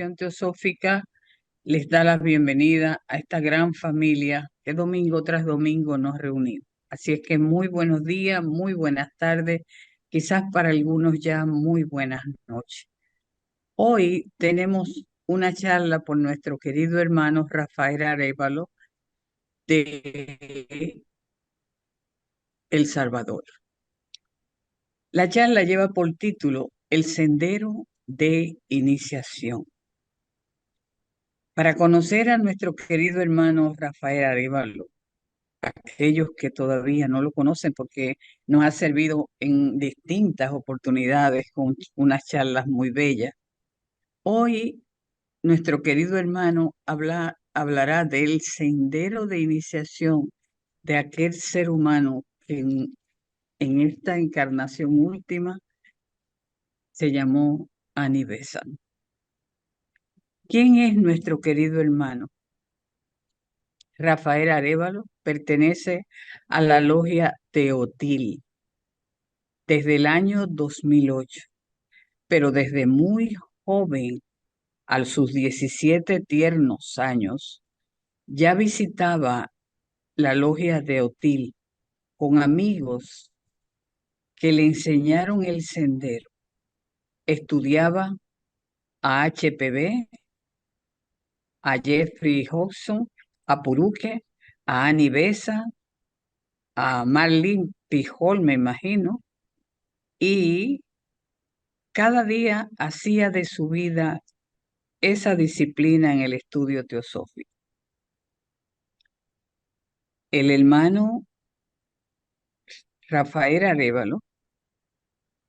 Federación Teosófica les da la bienvenida a esta gran familia que domingo tras domingo nos reunimos. Así es que muy buenos días, muy buenas tardes, quizás para algunos ya muy buenas noches. Hoy tenemos una charla por nuestro querido hermano Rafael Arévalo de El Salvador. La charla lleva por título El Sendero de Iniciación. Para conocer a nuestro querido hermano Rafael Arévalo, aquellos que todavía no lo conocen porque nos ha servido en distintas oportunidades con unas charlas muy bellas. Hoy nuestro querido hermano hablará del sendero de iniciación de aquel ser humano que en esta encarnación última se llamó Annie Besant. ¿Quién es nuestro querido hermano? Rafael Arévalo pertenece a la logia Teotil desde el año 2008, pero desde muy joven, a sus 17 tiernos años, ya visitaba la logia Teotil con amigos que le enseñaron el sendero. Estudiaba a HPB, a Jeffrey Hodgson, a Puruque, a Annie Besant, a Marlene Pijol, me imagino, y cada día hacía de su vida esa disciplina en el estudio teosófico. El hermano Rafael Arévalo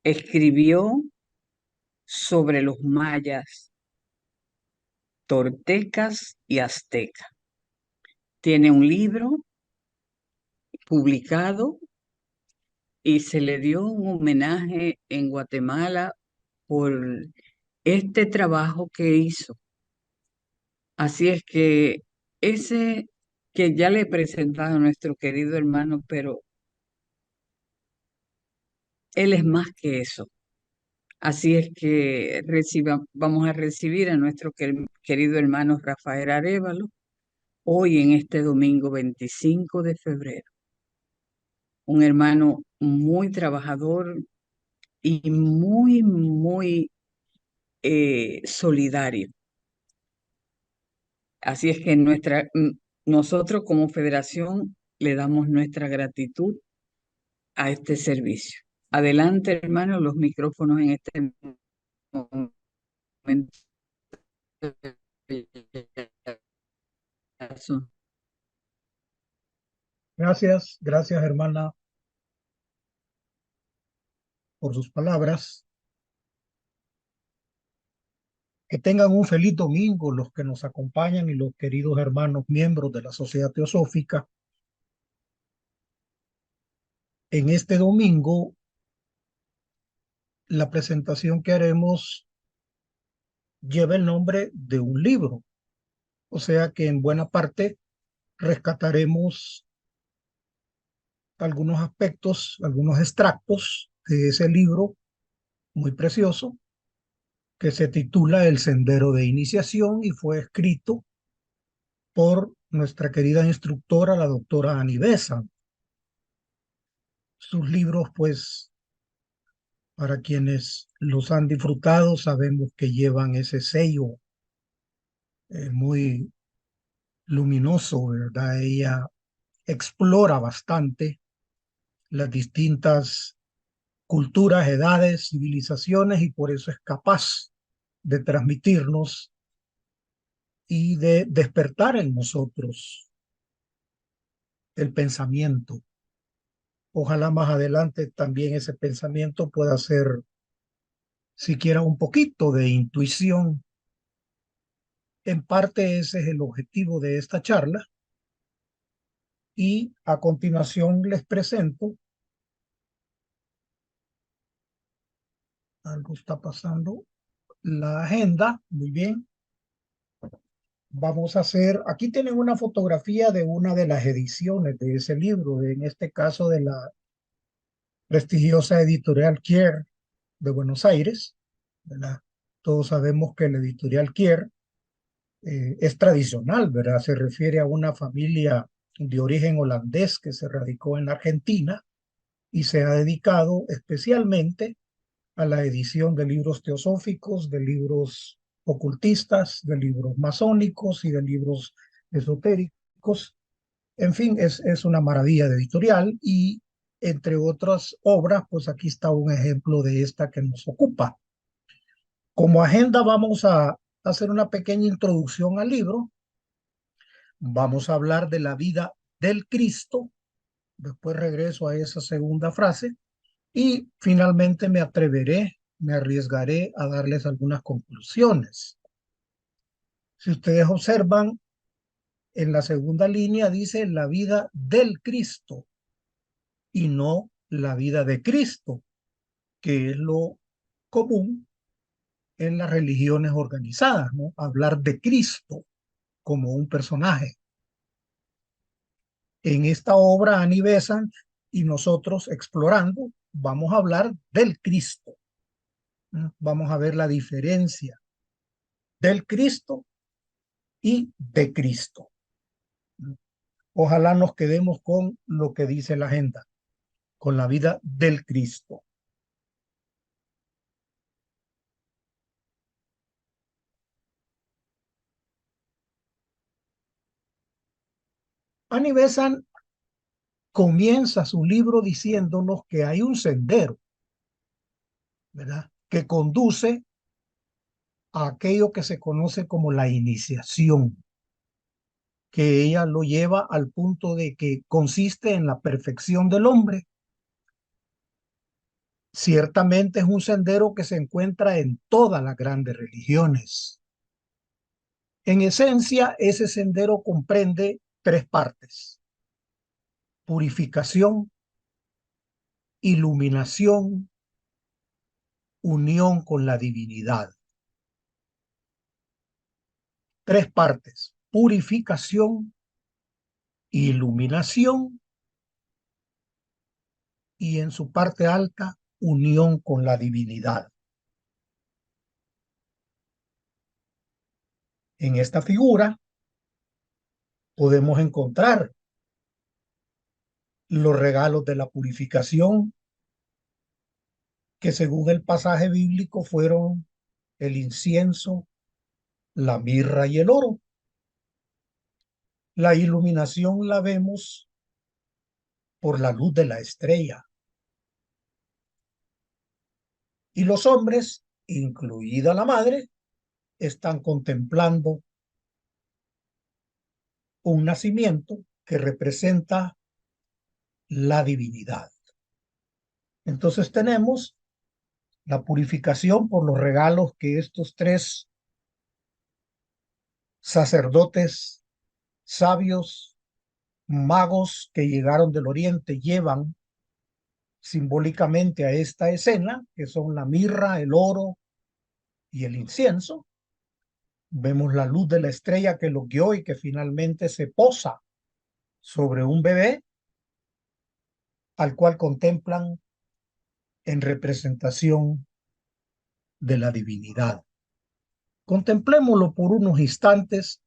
escribió sobre los mayas, toltecas y aztecas. Tiene un libro publicado y se le dio un homenaje en Guatemala por este trabajo que hizo. Así es que ese que ya le he presentado a nuestro querido hermano, pero él es más que eso. Así es que vamos a recibir a nuestro querido hermano Rafael Arévalo hoy en este domingo 25 de febrero. Un hermano muy trabajador y muy solidario. Así es que nosotros como federación le damos nuestra gratitud a este servicio. Adelante, hermano, los micrófonos en este momento son. Gracias, gracias hermana por sus palabras. Que tengan un feliz domingo los que nos acompañan y los queridos hermanos miembros de la Sociedad Teosófica. En este domingo, la presentación que haremos lleva el nombre de un libro, o sea que en buena parte rescataremos algunos aspectos, algunos extractos de ese libro muy precioso que se titula El Sendero de Iniciación y fue escrito por nuestra querida instructora, la doctora Annie Besant. Sus libros, pues, para quienes los han disfrutado, sabemos que llevan ese sello muy luminoso, ¿verdad? Ella explora bastante las distintas culturas, edades, civilizaciones y por eso es capaz de transmitirnos y de despertar en nosotros el pensamiento. Ojalá más adelante también ese pensamiento pueda ser siquiera un poquito de intuición. En parte ese es el objetivo de esta charla. Y a continuación les presento. Algo está pasando. La agenda, muy bien. Vamos a hacer, aquí tienen una fotografía de una de las ediciones de ese libro, en este caso de la prestigiosa editorial Kier de Buenos Aires, de la Todos sabemos que la editorial Kier es tradicional, ¿verdad? Se refiere a una familia de origen holandés que se radicó en la Argentina y se ha dedicado especialmente a la edición de libros teosóficos, de libros ocultistas, de libros masónicos y de libros esotéricos. En fin, es una maravilla de editorial y entre otras obras, pues aquí está un ejemplo de esta que nos ocupa. Como agenda vamos a hacer una pequeña introducción al libro. Vamos a hablar de la vida del Cristo. Después regreso a esa segunda frase. Y finalmente me arriesgaré a darles algunas conclusiones. Si ustedes observan, en la segunda línea dice la vida del Cristo y no la vida de Cristo, que es lo común en las religiones organizadas, ¿no? Hablar de Cristo como un personaje. En esta obra, Annie Besant y nosotros explorando, vamos a hablar del Cristo, ¿no? Vamos a ver la diferencia del Cristo y de Cristo. Ojalá nos quedemos con lo que dice la agenda, con la vida del Cristo. Annie Besant comienza su libro diciéndonos que hay un sendero, ¿verdad?, que conduce a aquello que se conoce como la iniciación, que ella lo lleva al punto de que consiste en la perfección del hombre. Ciertamente es un sendero que se encuentra en todas las grandes religiones. En esencia, ese sendero comprende tres partes: purificación, iluminación, unión con la divinidad. Tres partes: purificación, iluminación y en su parte alta, unión con la divinidad. En esta figura podemos encontrar los regalos de la purificación, que según el pasaje bíblico fueron el incienso, la mirra y el oro. La iluminación la vemos por la luz de la estrella. Y los hombres, incluida la madre, están contemplando un nacimiento que representa la divinidad. Entonces tenemos la purificación por los regalos que estos tres sacerdotes sabios, magos que llegaron del oriente llevan simbólicamente a esta escena, que son la mirra, el oro y el incienso. Vemos la luz de la estrella que lo guió y que finalmente se posa sobre un bebé al cual contemplan en representación de la divinidad. Contemplémoslo por unos instantes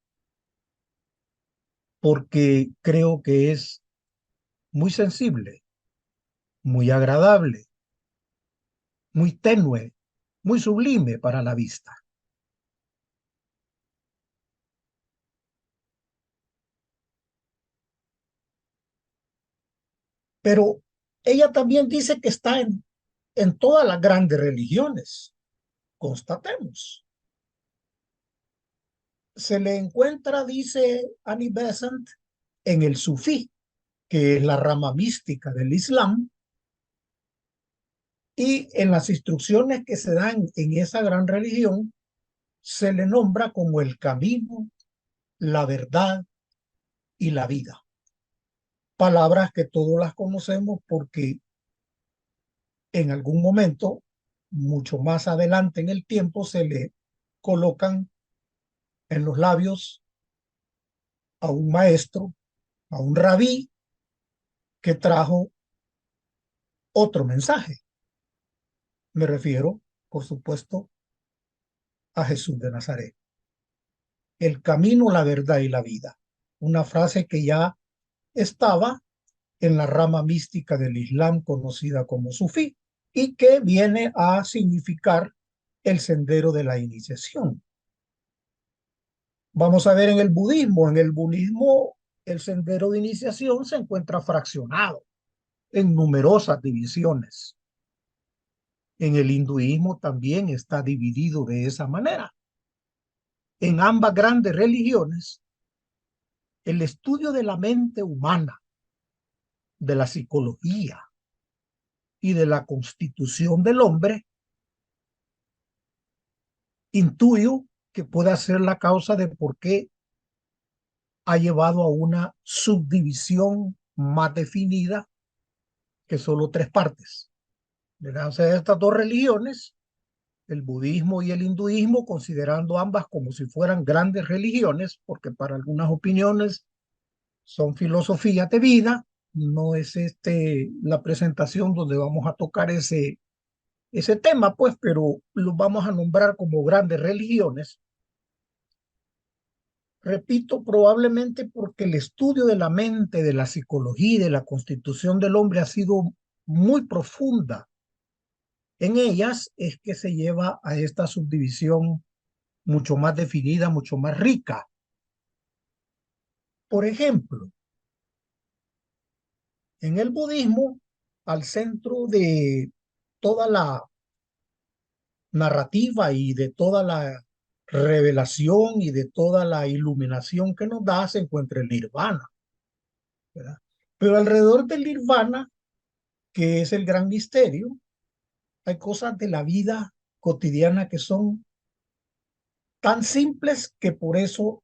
porque creo que es muy sensible, muy agradable, muy tenue, muy sublime para la vista. Pero ella también dice que está en todas las grandes religiones. Constatemos. Se le encuentra, dice Annie Besant, en el sufí, que es la rama mística del Islam, y en las instrucciones que se dan en esa gran religión, se le nombra como el camino, la verdad y la vida. Palabras que todos las conocemos porque en algún momento, mucho más adelante en el tiempo, se le colocan en los labios a un maestro, a un rabí, que trajo otro mensaje. Me refiero, por supuesto, a Jesús de Nazaret. El camino, la verdad y la vida. Una frase que ya estaba en la rama mística del Islam conocida como sufí y que viene a significar el sendero de la iniciación. Vamos a ver en el budismo. En el budismo, el sendero de iniciación se encuentra fraccionado en numerosas divisiones. En el hinduismo también está dividido de esa manera. En ambas grandes religiones, el estudio de la mente humana, de la psicología y de la constitución del hombre, intuyo que pueda ser la causa de por qué ha llevado a una subdivisión más definida que solo tres partes, ¿verdad? O sea, estas dos religiones, el budismo y el hinduismo, considerando ambas como si fueran grandes religiones, porque para algunas opiniones son filosofías de vida, no es la presentación donde vamos a tocar ese tema, pues, pero los vamos a nombrar como grandes religiones. Repito, probablemente porque el estudio de la mente, de la psicología y de la constitución del hombre ha sido muy profunda. En ellas es que se lleva a esta subdivisión mucho más definida, mucho más rica. Por ejemplo, en el budismo, al centro de toda la narrativa y de toda la revelación y de toda la iluminación que nos da se encuentra el nirvana, ¿verdad? Pero alrededor del nirvana, que es el gran misterio, hay cosas de la vida cotidiana que son tan simples que por eso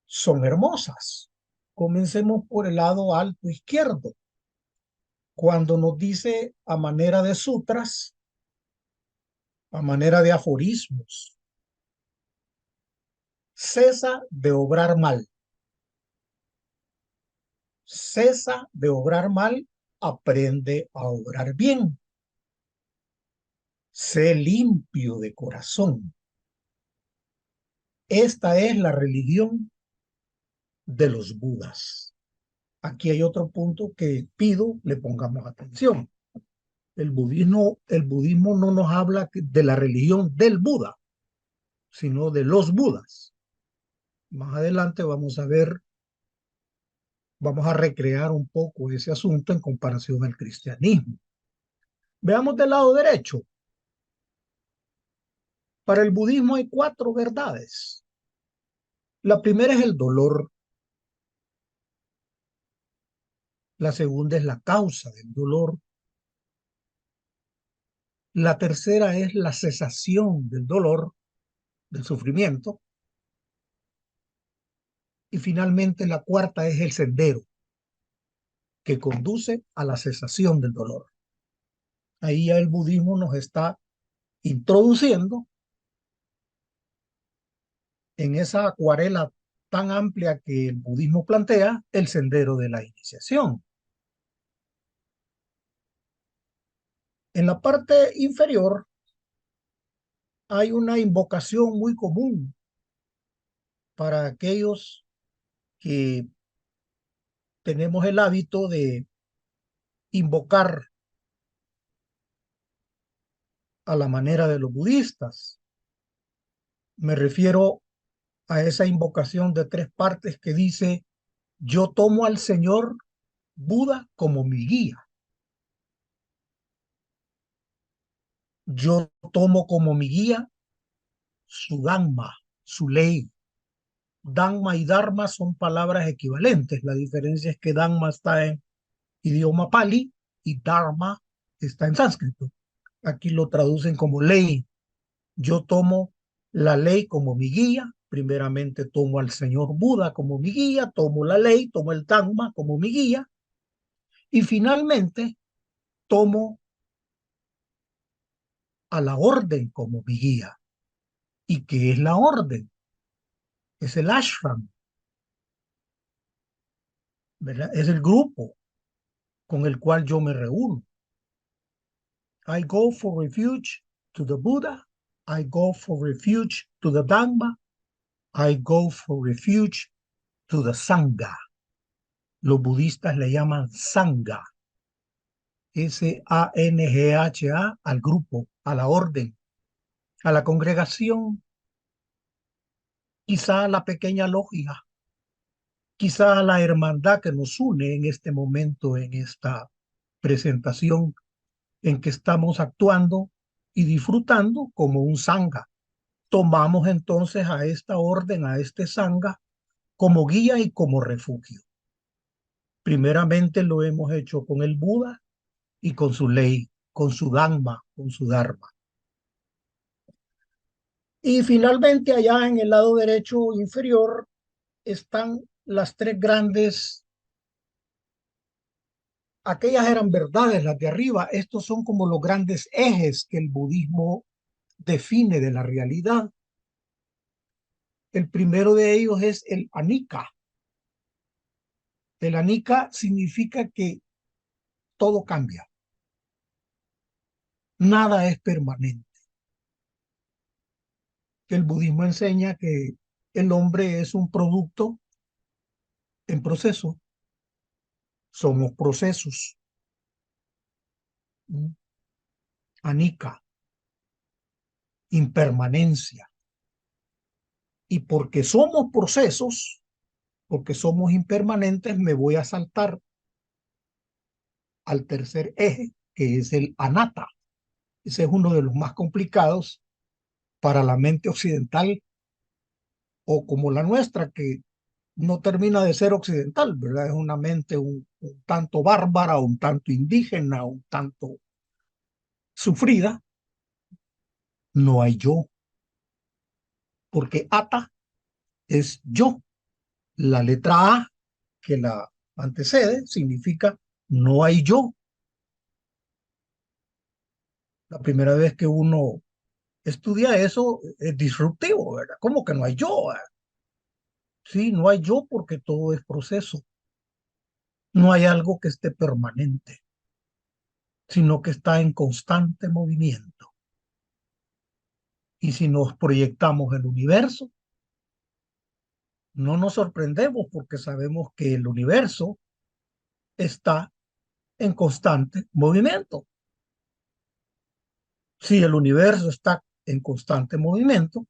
son hermosas. Comencemos por el lado alto izquierdo, cuando nos dice a manera de sutras, a manera de aforismos, cesa de obrar mal, cesa de obrar mal, aprende a obrar bien, sé limpio de corazón. Esta es la religión de los Budas. Aquí hay otro punto que pido le pongamos atención. El budismo no nos habla de la religión del Buda, sino de los Budas. Más adelante vamos a recrear un poco ese asunto en comparación al cristianismo. Veamos del lado derecho. Para el budismo hay cuatro verdades. La primera es el dolor. La segunda es la causa del dolor. La tercera es la cesación del dolor, del sufrimiento. Y finalmente la cuarta es el sendero que conduce a la cesación del dolor. Ahí ya el budismo nos está introduciendo en esa acuarela tan amplia que el budismo plantea, el sendero de la iniciación. En la parte inferior hay una invocación muy común para aquellos que tenemos el hábito de invocar a la manera de los budistas. Me refiero a esa invocación de tres partes que dice: yo tomo al Señor Buda como mi guía. Yo tomo como mi guía su Dhamma, su ley. Dhamma y Dharma son palabras equivalentes. La diferencia es que Dhamma está en idioma pali y Dharma está en sánscrito. Aquí lo traducen como ley. Yo tomo la ley como mi guía. Primeramente tomo al Señor Buda como mi guía, tomo la ley, tomo el Dhamma como mi guía y finalmente tomo a la orden como mi guía. ¿Y qué es la orden? Es el ashram, ¿verdad? Es el grupo con el cual yo me reúno. I go for refuge to the Buddha I go for refuge to the Dhamma. I go for refuge to the Sangha. Los budistas le llaman Sangha. S-A-N-G-H-A, al grupo, a la orden, a la congregación, quizá a la pequeña logia, quizá a la hermandad que nos une en este momento, en esta presentación en que estamos actuando y disfrutando como un sangha. Tomamos entonces a esta orden, a este sangha, como guía y como refugio. Primeramente lo hemos hecho con el Buda y con su ley, con su Dhamma, con su Dharma. Y finalmente allá en el lado derecho inferior están las tres grandes, aquellas eran verdades, las de arriba, estos son como los grandes ejes que el budismo define de la realidad. El primero de ellos es el anicca. El anicca significa que todo cambia, nada es permanente. El budismo enseña que el hombre es un producto en proceso, somos procesos. Anicca, impermanencia. Y porque somos procesos, porque somos impermanentes, me voy a saltar al tercer eje, que es el anatta. Ese es uno de los más complicados para la mente occidental o como la nuestra, que no termina de ser occidental, ¿verdad? Es una mente un tanto bárbara, un tanto indígena, un tanto sufrida. No hay yo, porque ata es yo. La letra A que la antecede significa no hay yo. La primera vez que uno estudia eso es disruptivo, ¿verdad? ¿Cómo que no hay yo? ¿Verdad? Sí, no hay yo porque todo es proceso. No hay algo que esté permanente, sino que está en constante movimiento. Y si nos proyectamos el universo, no nos sorprendemos porque sabemos que el universo está en constante movimiento. Si el universo está en constante movimiento,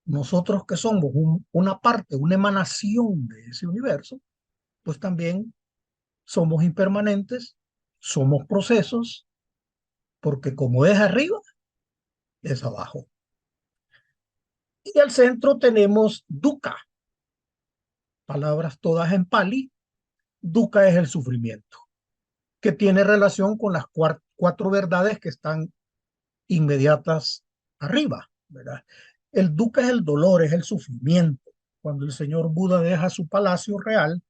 nosotros que somos una parte, una emanación de ese universo, pues también somos impermanentes, somos procesos, porque como es arriba, es abajo. Y al centro tenemos dukkha, palabras todas en pali. Dukkha es el sufrimiento, que tiene relación con las cuatro verdades que están inmediatas arriba, ¿verdad? El dukkha es el dolor, es el sufrimiento. Cuando el señor Buda deja su palacio real,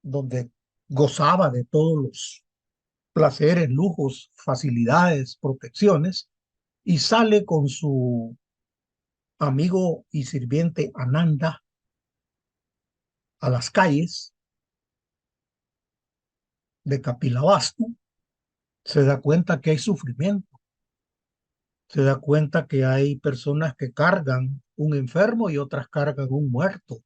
donde gozaba de todos los placeres, lujos, facilidades, protecciones, y sale con su amigo y sirviente Ananda a las calles de Kapilavastu, se da cuenta que hay sufrimiento, se da cuenta que hay personas que cargan un enfermo y otras cargan un muerto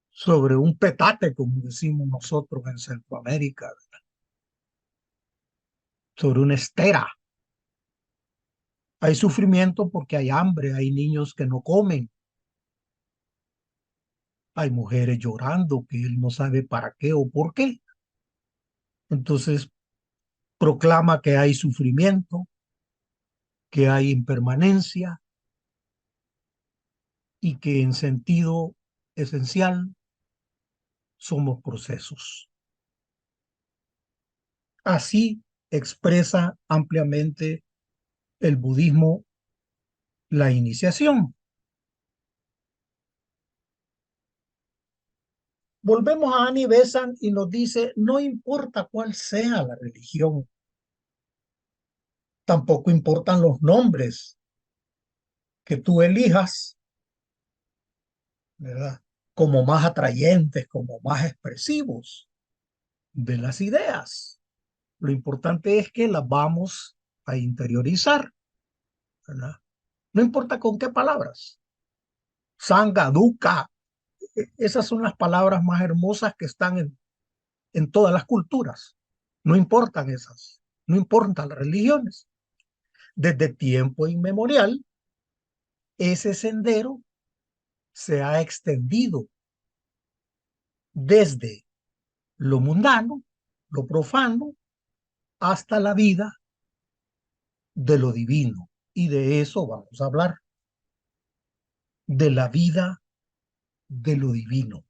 sobre un petate, como decimos nosotros en Centroamérica, sobre una estera. Hay sufrimiento porque hay hambre, hay niños que no comen, hay mujeres llorando que él no sabe para qué o por qué. Entonces proclama que hay sufrimiento, que hay impermanencia y que en sentido esencial somos procesos. Así expresa ampliamente el budismo la iniciación. Volvemos a Annie Besant y nos dice, no importa cuál sea la religión, tampoco importan los nombres que tú elijas, ¿verdad? Como más atrayentes, como más expresivos de las ideas. Lo importante es que las vamos a interiorizar. ¿verdad? No importa con qué palabras. Sanga, dukkha, esas son las palabras más hermosas que están en todas las culturas. No importan esas, no importan las religiones. Desde tiempo inmemorial, ese sendero se ha extendido desde lo mundano, lo profano, hasta la vida de lo divino. Y de eso vamos a hablar, de la vida de lo divino.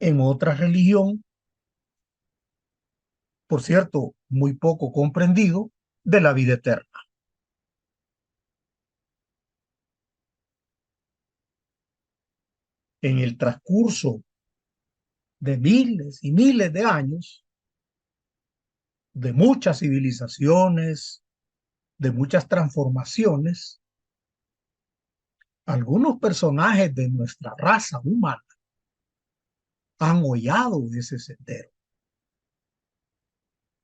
En otra religión, por cierto, muy poco comprendido, de la vida eterna. En el transcurso de miles y miles de años, de muchas civilizaciones, de muchas transformaciones, algunos personajes de nuestra raza humana han hollado ese sendero,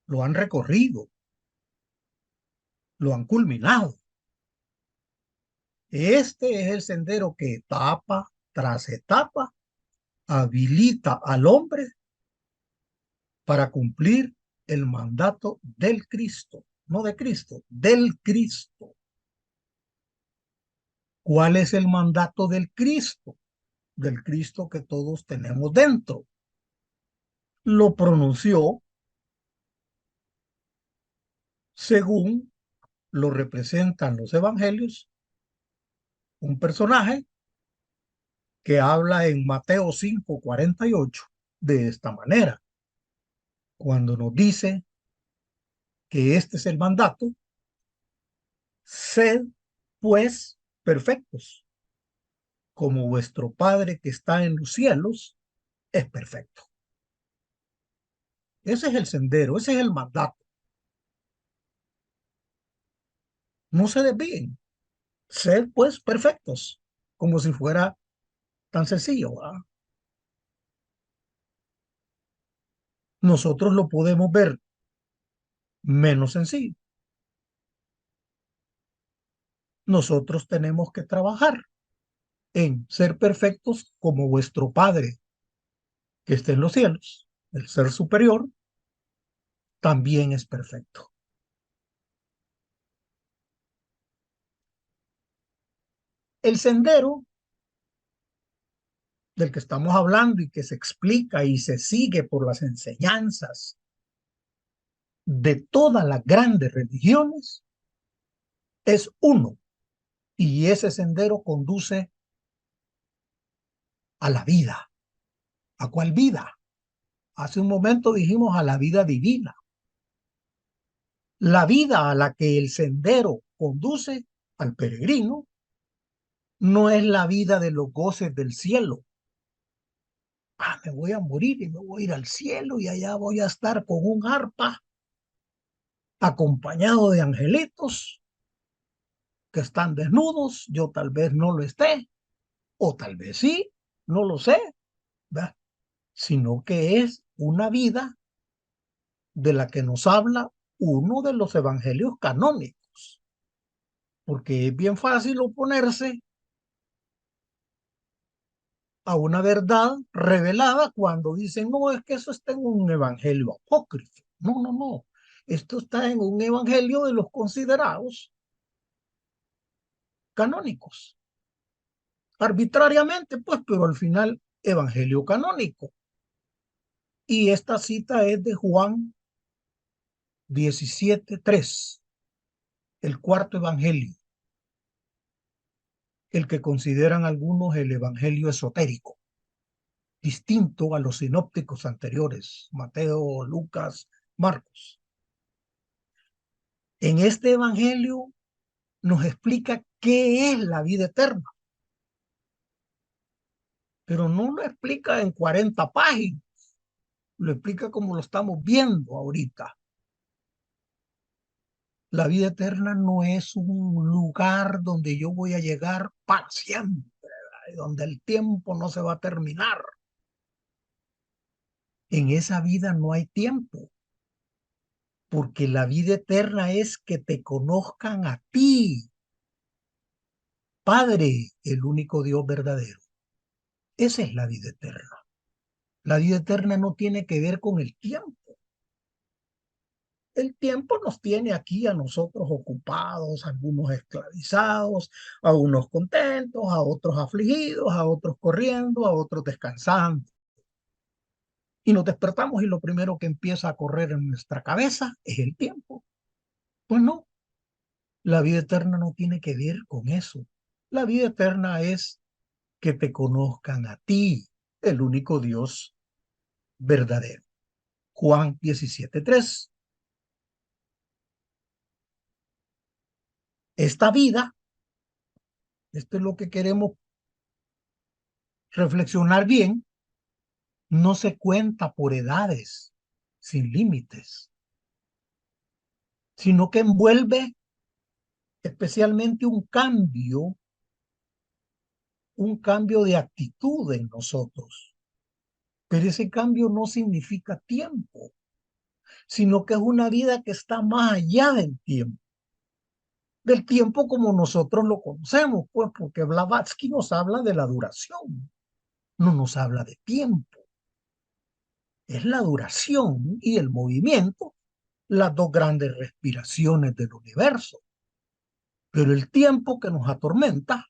lo han recorrido, lo han culminado. Este es el sendero que etapa tras etapa habilita al hombre para cumplir el mandato del Cristo, no de Cristo, del Cristo. ¿Cuál es el mandato del Cristo? Del Cristo que todos tenemos dentro. Lo pronunció según lo representan los evangelios, un personaje que habla en Mateo 5:48 de esta manera, cuando nos dice que este es el mandato: sed pues perfectos, como vuestro Padre que está en los cielos es perfecto. Ese es el sendero, ese es el mandato. No se desvíen, sed pues perfectos, como si fuera tan sencillo, ¿verdad? Nosotros lo podemos ver menos sencillo. Nosotros tenemos que trabajar en ser perfectos como vuestro Padre que está en los cielos, el ser superior, también es perfecto. El sendero del que estamos hablando y que se explica y se sigue por las enseñanzas de todas las grandes religiones es uno, y ese sendero conduce a la vida. ¿A cuál vida? Hace un momento dijimos a la vida divina. La vida a la que el sendero conduce al peregrino no es la vida de los goces del cielo. Me voy a morir y me voy a ir al cielo y allá voy a estar con un arpa acompañado de angelitos que están desnudos. Yo tal vez no lo esté, o tal vez sí, no lo sé, ¿verdad? Sino que es una vida de la que nos habla uno de los evangelios canónicos, porque es bien fácil oponerse a una verdad revelada cuando dicen, no, es que eso está en un evangelio apócrifo. No, no, no. Esto está en un evangelio de los considerados canónicos. Arbitrariamente, pues, pero al final, evangelio canónico. Y esta cita es de Juan 17:3, el cuarto evangelio, el que consideran algunos el evangelio esotérico, distinto a los sinópticos anteriores, Mateo, Lucas, Marcos. En este evangelio nos explica qué es la vida eterna, pero no lo explica en 40 páginas, lo explica como lo estamos viendo ahorita. La vida eterna no es un lugar donde yo voy a llegar para siempre, donde el tiempo no se va a terminar. En esa vida no hay tiempo. porque la vida eterna es que te conozcan a ti, Padre, el único Dios verdadero. Esa es la vida eterna. La vida eterna no tiene que ver con el tiempo. El tiempo nos tiene aquí a nosotros ocupados, algunos esclavizados, a unos contentos, a otros afligidos, a otros corriendo, a otros descansando. Y nos despertamos y lo primero que empieza a correr en nuestra cabeza es el tiempo. Pues no, la vida eterna no tiene que ver con eso. La vida eterna es que te conozcan a ti, el único Dios verdadero. Juan 17:3. Esta vida, esto es lo que queremos reflexionar bien, no se cuenta por edades sin límites, sino que envuelve especialmente un cambio de actitud en nosotros. Pero ese cambio no significa tiempo, sino que es una vida que está más allá del tiempo como nosotros lo conocemos, pues porque Blavatsky nos habla de la duración, no nos habla de tiempo. Es la duración y el movimiento, las dos grandes respiraciones del universo. Pero el tiempo que nos atormenta,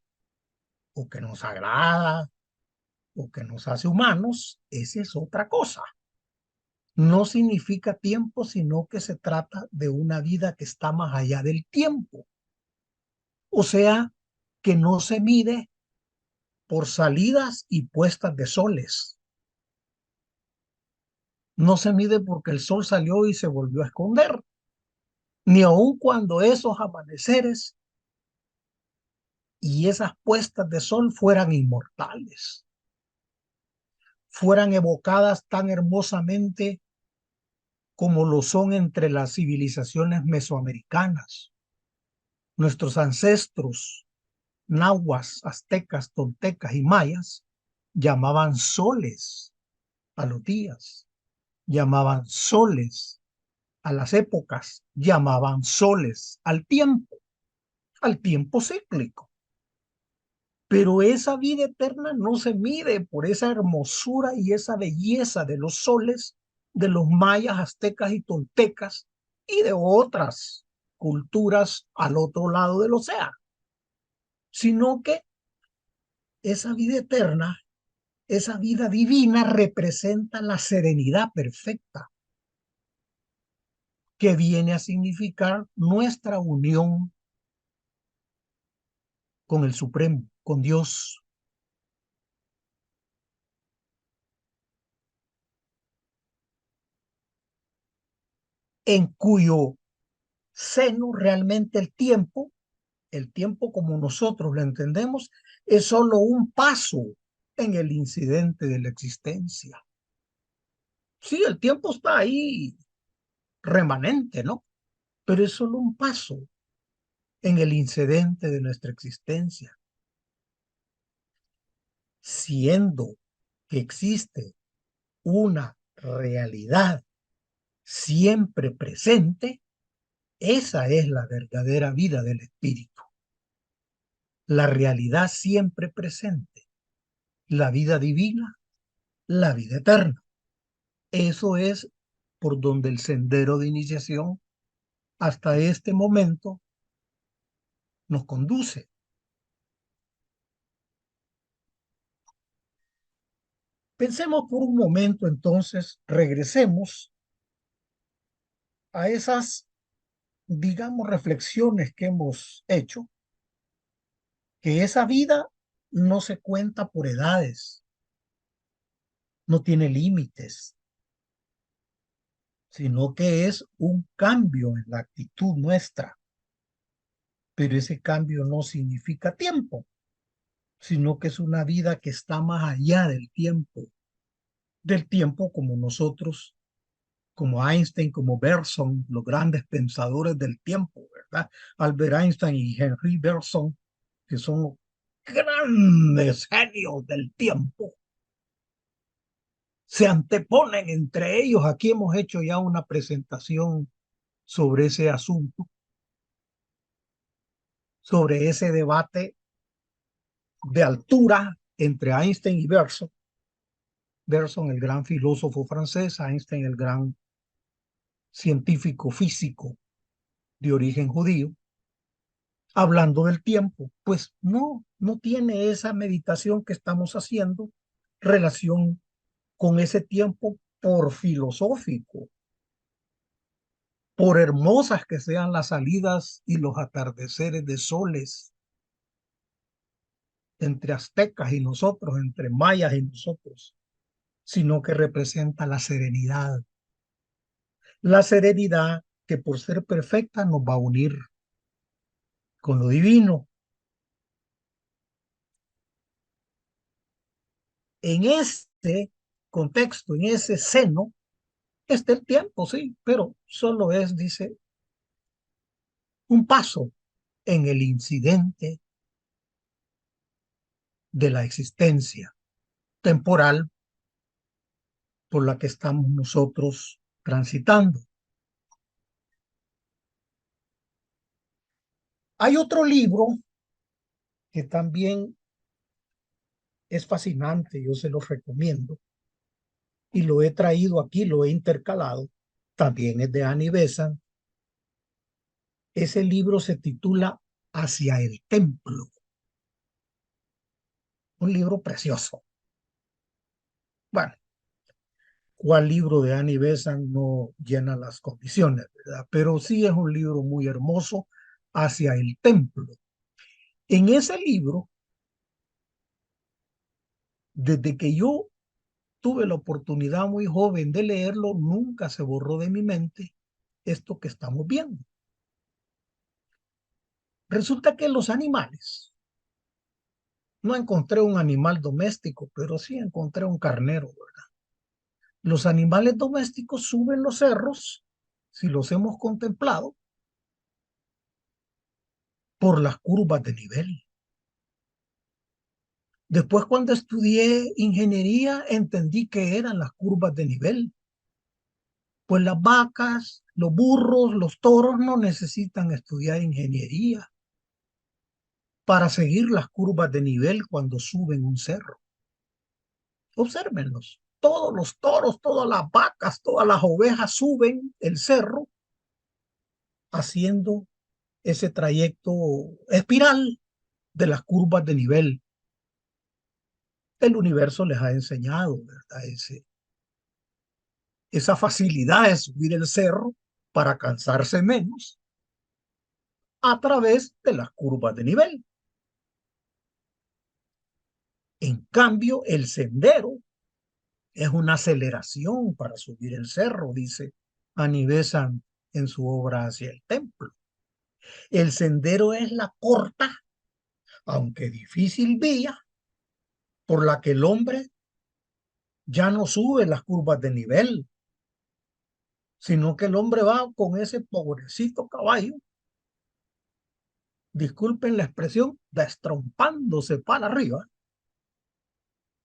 o que nos agrada, o que nos hace humanos, esa es otra cosa. No significa tiempo, sino que se trata de una vida que está más allá del tiempo. O sea, que no se mide por salidas y puestas de soles. No se mide porque el sol salió y se volvió a esconder, ni aun cuando esos amaneceres y esas puestas de sol fueran inmortales, fueran evocadas tan hermosamente como lo son entre las civilizaciones mesoamericanas. Nuestros ancestros, nahuas, aztecas, toltecas y mayas, llamaban soles a los días, llamaban soles a las épocas, llamaban soles al tiempo cíclico. Pero esa vida eterna no se mide por esa hermosura y esa belleza de los soles de los mayas, aztecas y toltecas y de otras culturas al otro lado del océano, sino que esa vida eterna, esa vida divina representa la serenidad perfecta que viene a significar nuestra unión con el Supremo, con Dios, en cuyo seno realmente el tiempo como nosotros lo entendemos, es solo un paso en el incidente de la existencia. Sí, el tiempo está ahí remanente, ¿no? Pero es solo un paso en el incidente de nuestra existencia. Siendo que existe una realidad siempre presente, esa es la verdadera vida del espíritu. La realidad siempre presente, la vida divina, la vida eterna. Eso es por donde el sendero de iniciación hasta este momento nos conduce. Pensemos por un momento entonces, regresemos a esas, digamos, reflexiones que hemos hecho, que esa vida no se cuenta por edades, no tiene límites, sino que es un cambio en la actitud nuestra. Pero ese cambio no significa tiempo, sino que es una vida que está más allá del tiempo como nosotros, como Einstein, como Bergson, los grandes pensadores del tiempo, ¿verdad? Albert Einstein y Henry Bergson, que son los grandes genios del tiempo, se anteponen entre ellos. Aquí hemos hecho ya una presentación sobre ese asunto, sobre ese debate de altura entre Einstein y Bergson. Bergson, el gran filósofo francés, Einstein, el gran científico físico de origen judío, hablando del tiempo. Pues no tiene esa meditación que estamos haciendo relación con ese tiempo por filosófico, por hermosas que sean las salidas y los atardeceres de soles entre aztecas y nosotros, entre mayas y nosotros, sino que representa la serenidad que por ser perfecta nos va a unir con lo divino. En ese contexto, en ese seno, está el tiempo, sí, pero solo es, dice, un paso en el incidente de la existencia temporal por la que estamos nosotros transitando. Hay otro libro que también es fascinante, yo se lo recomiendo, y lo he traído aquí, lo he intercalado, también es de Annie Besant. Ese libro se titula Hacia el Templo, un libro precioso. Bueno, ¿cuál libro de Annie Besant no llena las condiciones, verdad? Pero sí es un libro muy hermoso, Hacia el Templo. En ese libro, desde que yo tuve la oportunidad muy joven de leerlo, nunca se borró de mi mente esto que estamos viendo. Resulta que los animales, no encontré un animal doméstico, pero sí encontré un carnero, ¿verdad? Los animales domésticos suben los cerros, si los hemos contemplado, por las curvas de nivel. Después, cuando estudié ingeniería, entendí que eran las curvas de nivel. Pues las vacas, los burros, los toros no necesitan estudiar ingeniería para seguir las curvas de nivel cuando suben un cerro. Obsérvenlos. Todos los toros, todas las vacas, todas las ovejas suben el cerro haciendo ese trayecto espiral de las curvas de nivel. El universo les ha enseñado, ¿verdad? Esa facilidad de subir el cerro para cansarse menos a través de las curvas de nivel. En cambio, el sendero es una aceleración para subir el cerro, dice Annie Besant en su obra Hacia el Templo. El sendero es la corta, aunque difícil vía por la que el hombre ya no sube las curvas de nivel, sino que el hombre va con ese pobrecito caballo, disculpen la expresión, destrompándose para arriba,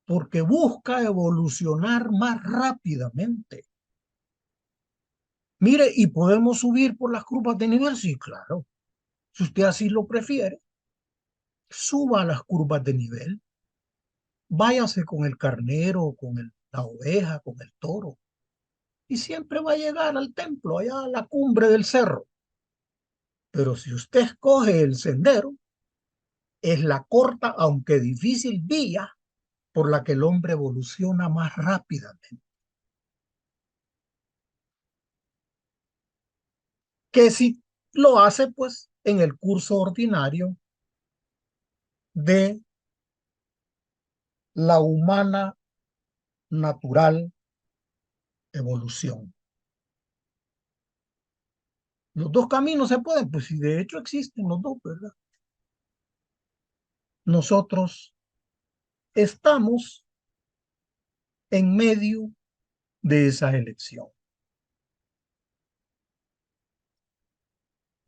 porque busca evolucionar más rápidamente. Mire, ¿y podemos subir por las curvas de nivel? Sí, claro. Si usted así lo prefiere, suba a las curvas de nivel. Váyase con el carnero, con la oveja, con el toro. Y siempre va a llegar al templo, allá a la cumbre del cerro. Pero si usted escoge el sendero, es la corta, aunque difícil vía por la que el hombre evoluciona más rápidamente. Que si lo hace, pues, en el curso ordinario de la humana natural evolución. Los dos caminos se pueden, pues si de hecho existen los dos, ¿verdad? Nosotros estamos en medio de esa elección.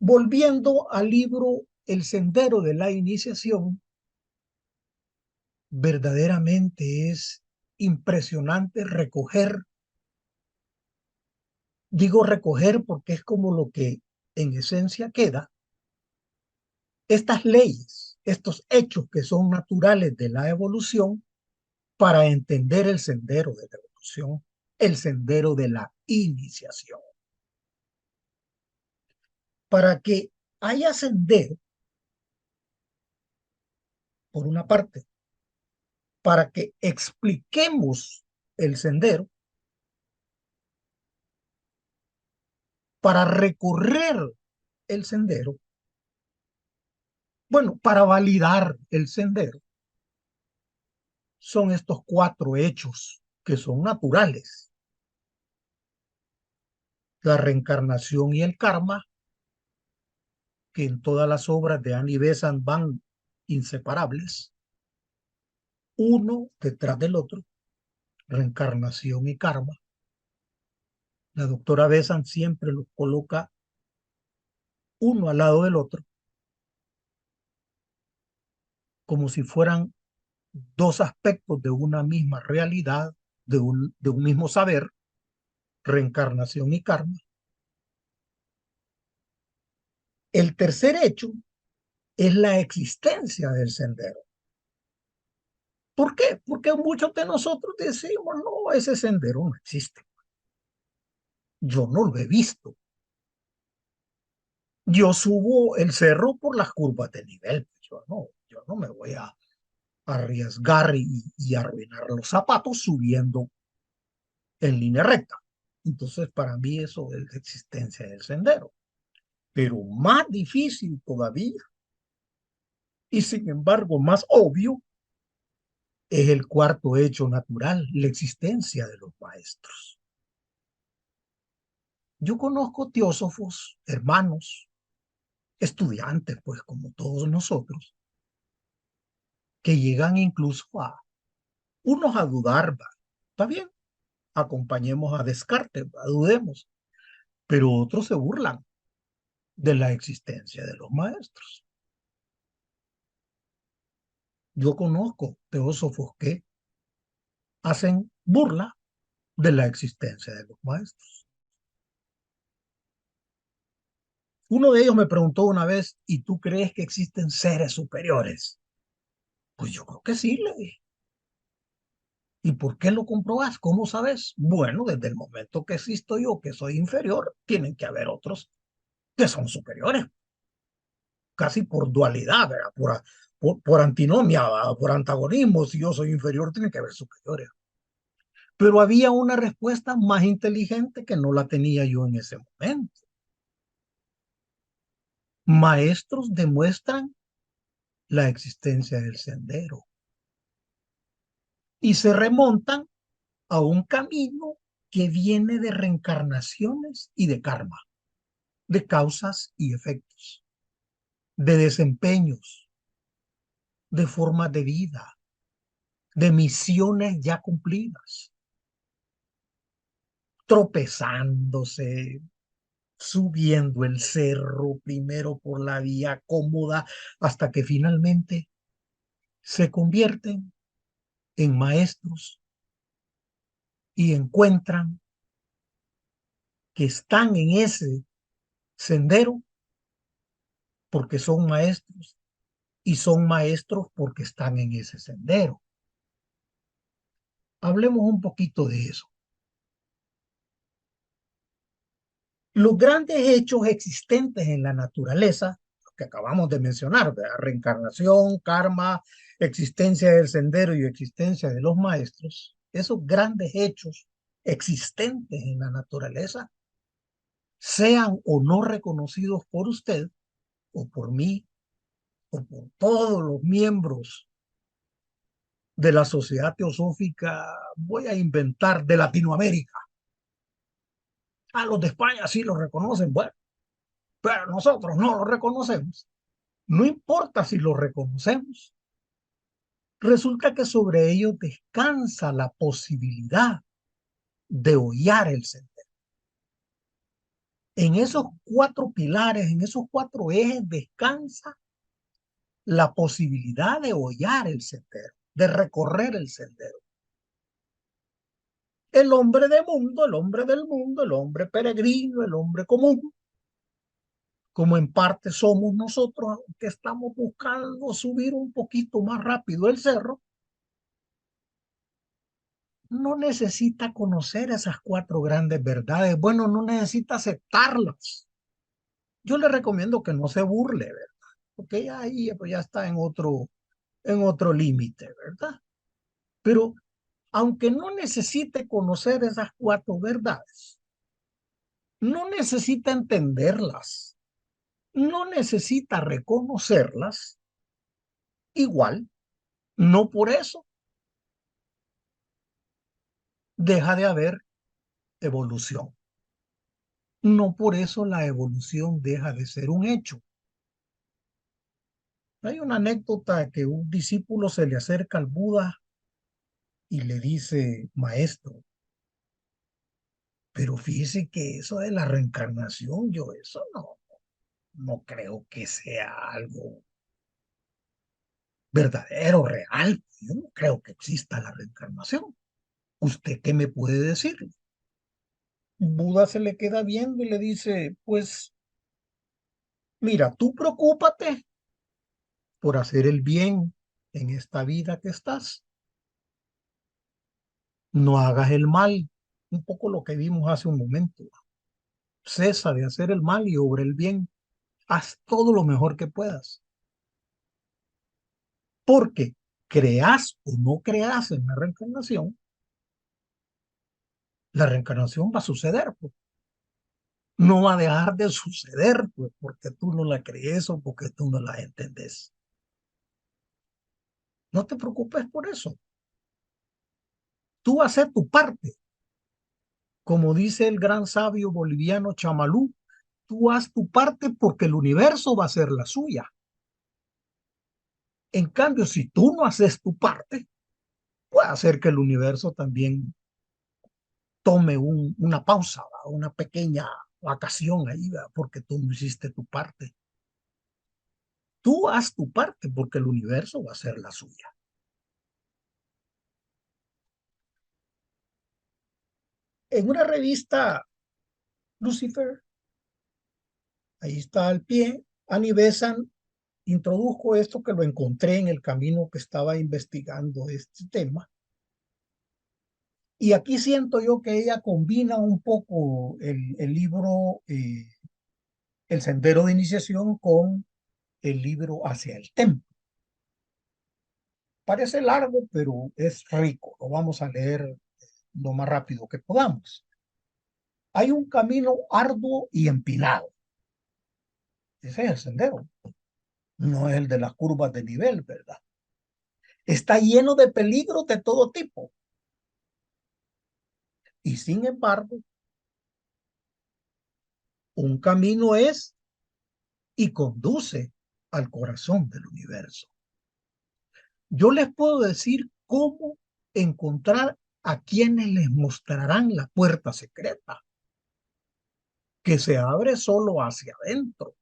Volviendo al libro El Sendero de la Iniciación, verdaderamente es impresionante recoger Digo recoger porque es como lo que en esencia queda. Estas leyes, estos hechos que son naturales de la evolución para entender el sendero de la evolución, el sendero de la iniciación. Para que haya sendero, por una parte, para que expliquemos el sendero, para recorrer el sendero, bueno, para validar el sendero, son estos cuatro hechos que son naturales. La reencarnación y el karma, que en todas las obras de Annie Besant van inseparables, uno detrás del otro, reencarnación y karma. La doctora Besant siempre los coloca uno al lado del otro, como si fueran dos aspectos de una misma realidad, de un mismo saber, reencarnación y karma. El tercer hecho es la existencia del sendero. ¿Por qué? Porque muchos de nosotros decimos, no, ese sendero no existe. Yo no lo he visto. Yo subo el cerro por las curvas de nivel. Yo no me voy a arriesgar y arruinar los zapatos subiendo en línea recta. Entonces, para mí eso es la existencia del sendero. Pero más difícil todavía, y sin embargo más obvio, es el cuarto hecho natural, la existencia de los maestros. Yo conozco teósofos, hermanos, estudiantes, pues como todos nosotros, que llegan incluso a unos a dudar, ¿va? Está bien, acompañemos a Descartes, ¿va? Dudemos, pero otros se burlan de la existencia de los maestros. Yo conozco teósofos que hacen burla de la existencia de los maestros. Uno de ellos me preguntó una vez, ¿y tú crees que existen seres superiores? Pues yo creo que sí, le dije. ¿Y por qué lo comprobas? ¿Cómo sabes? Bueno, desde el momento que existo yo, que soy inferior, tienen que haber otros que son superiores, casi por dualidad, ¿verdad? Por antinomia, ¿verdad? Por antagonismo. Si yo soy inferior, tiene que haber superiores. Pero había una respuesta más inteligente que no la tenía yo en ese momento. Maestros demuestran la existencia del sendero y se remontan a un camino que viene de reencarnaciones y de karma, de causas y efectos, de desempeños, de formas de vida, de misiones ya cumplidas, tropezándose, subiendo el cerro primero por la vía cómoda hasta que finalmente se convierten en maestros y encuentran que están en ese sendero porque son maestros y son maestros porque están en ese sendero. Hablemos un poquito de eso. Los grandes hechos existentes en la naturaleza, que acabamos de mencionar, ¿verdad? Reencarnación, karma, existencia del sendero y existencia de los maestros, esos grandes hechos existentes en la naturaleza, sean o no reconocidos por usted o por mí o por todos los miembros de la sociedad teosófica, voy a inventar, de Latinoamérica. A los de España sí lo reconocen, bueno, pero nosotros no lo reconocemos. No importa si lo reconocemos, resulta que sobre ellos descansa la posibilidad de hollar el sendero. En esos cuatro pilares, en esos cuatro ejes, descansa la posibilidad de hollar el sendero, de recorrer el sendero. el hombre de mundo, el hombre del mundo, el hombre peregrino, el hombre común, como en parte somos nosotros que estamos buscando subir un poquito más rápido el cerro, no necesita conocer esas cuatro grandes verdades. Bueno, no necesita aceptarlas. Yo le recomiendo que no se burle, ¿verdad? Porque ya ahí pues, ya está en otro límite, ¿verdad? Pero aunque no necesite conocer esas cuatro verdades, no necesita entenderlas, no necesita reconocerlas, igual, no por eso deja de haber evolución. No por eso la evolución deja de ser un hecho. Hay una anécdota que un discípulo se le acerca al Buda y le dice, maestro, pero fíjese que eso de la reencarnación, yo eso no creo que sea algo verdadero, real. Yo no creo que exista la reencarnación. ¿Usted qué me puede decir? Buda se le queda viendo y le dice, pues mira, tú preocúpate por hacer el bien en esta vida que estás. No hagas el mal. Un poco lo que vimos hace un momento. Cesa de hacer el mal y obra el bien. Haz todo lo mejor que puedas. Porque creas o no creas en la reencarnación va a suceder, pues. No va a dejar de suceder, pues, porque tú no la crees o porque tú no la entendés. No te preocupes por eso. Tú haces tu parte. Como dice el gran sabio boliviano Chamalú, tú haz tu parte porque el universo va a hacer la suya. En cambio, si tú no haces tu parte, puede hacer que el universo también tome una pausa, ¿va? Una pequeña vacación ahí, ¿va? Porque tú no hiciste tu parte. Tú haz tu parte porque el universo va a hacer la suya. En una revista, Lucifer, ahí está al pie, Annie Besant introdujo esto que lo encontré en el camino que estaba investigando este tema. Y aquí siento yo que ella combina un poco el libro El Sendero de Iniciación con el libro Hacia el Templo. Parece largo, pero es rico. Lo vamos a leer lo más rápido que podamos. Hay un camino arduo y empinado. Ese es el sendero. No es el de las curvas de nivel, ¿verdad? Está lleno de peligros de todo tipo. Y sin embargo, un camino es y conduce al corazón del universo. Yo les puedo decir cómo encontrar a quienes les mostrarán la puerta secreta, que se abre solo hacia adentro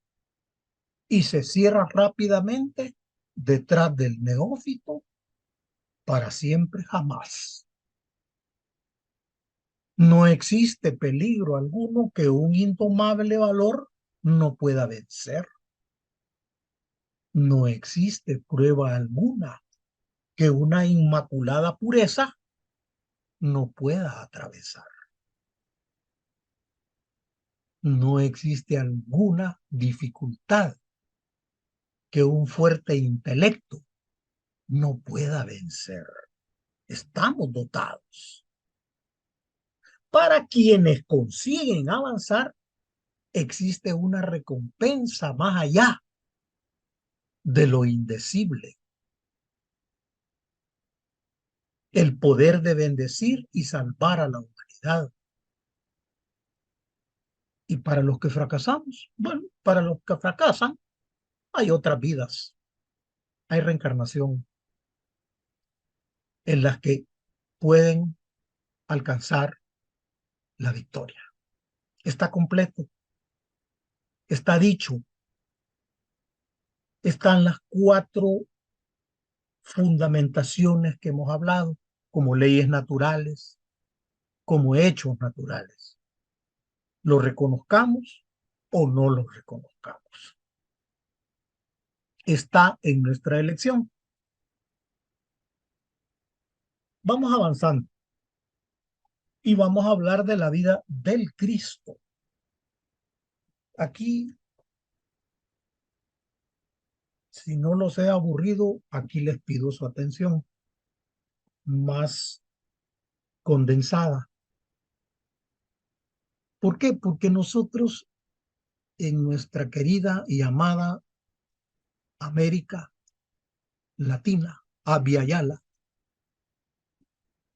y se cierra rápidamente detrás del neófito para siempre jamás. No existe peligro alguno que un indomable valor no pueda vencer. No existe prueba alguna que una inmaculada pureza no pueda atravesar. No existe alguna dificultad que un fuerte intelecto no pueda vencer. Estamos dotados. Para quienes consiguen avanzar, existe una recompensa más allá de lo indecible. El poder de bendecir y salvar a la humanidad. Y para los que fracasamos, bueno, para los que fracasan, hay otras vidas, hay reencarnación en las que pueden alcanzar la victoria. Está completo, está dicho, están las cuatro fundamentaciones que hemos hablado, como leyes naturales, como hechos naturales. Lo reconozcamos o no lo reconozcamos. Está en nuestra elección. Vamos avanzando y vamos a hablar de la vida del Cristo. Aquí, si no los he aburrido, aquí les pido su atención más condensada. ¿Por qué? Porque nosotros en nuestra querida y amada América Latina, Abya Yala,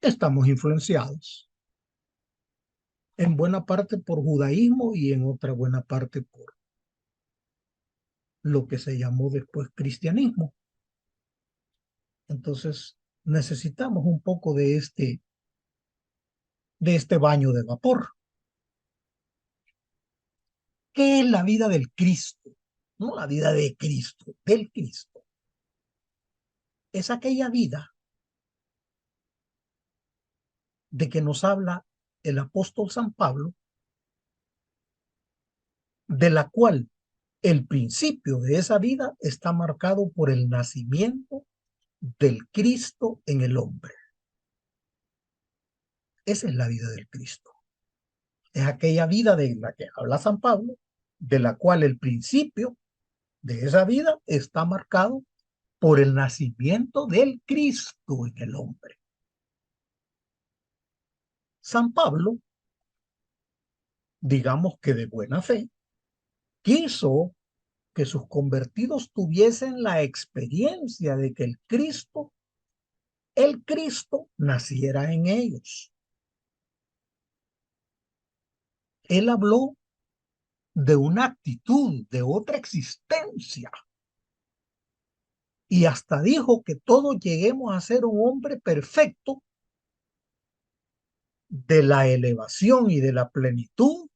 estamos influenciados en buena parte por judaísmo y en otra buena parte por lo que se llamó después cristianismo. Entonces necesitamos un poco de este baño de vapor. ¿Qué es la vida del Cristo? No la vida de Cristo, del Cristo. Es aquella vida de que nos habla el apóstol San Pablo, de la cual el principio de esa vida está marcado por el nacimiento del Cristo en el hombre. Esa es la vida del Cristo. Es aquella vida de la que habla San Pablo, de la cual el principio de esa vida está marcado por el nacimiento del Cristo en el hombre. San Pablo, digamos que de buena fe, quiso que sus convertidos tuviesen la experiencia de que el Cristo naciera en ellos. Él habló de una actitud, de otra existencia, y hasta dijo que todos lleguemos a ser un hombre perfecto de la elevación y de la plenitud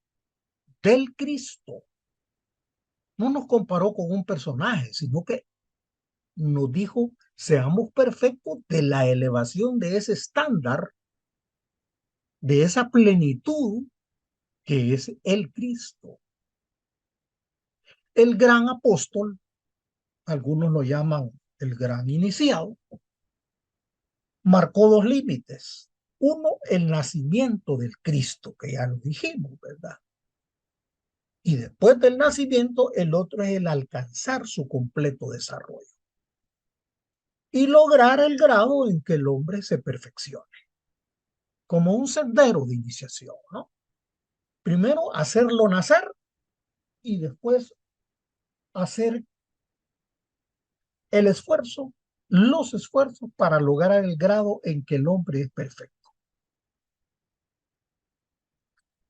del Cristo. No nos comparó con un personaje, sino que nos dijo, seamos perfectos de la elevación de ese estándar, de esa plenitud que es el Cristo. El gran apóstol, algunos lo llaman el gran iniciado, marcó dos límites. Uno, el nacimiento del Cristo, que ya lo dijimos, ¿verdad? Y después del nacimiento, el otro es el alcanzar su completo desarrollo y lograr el grado en que el hombre se perfeccione, como un sendero de iniciación, ¿no? Primero hacerlo nacer y después hacer el esfuerzo, los esfuerzos para lograr el grado en que el hombre es perfecto.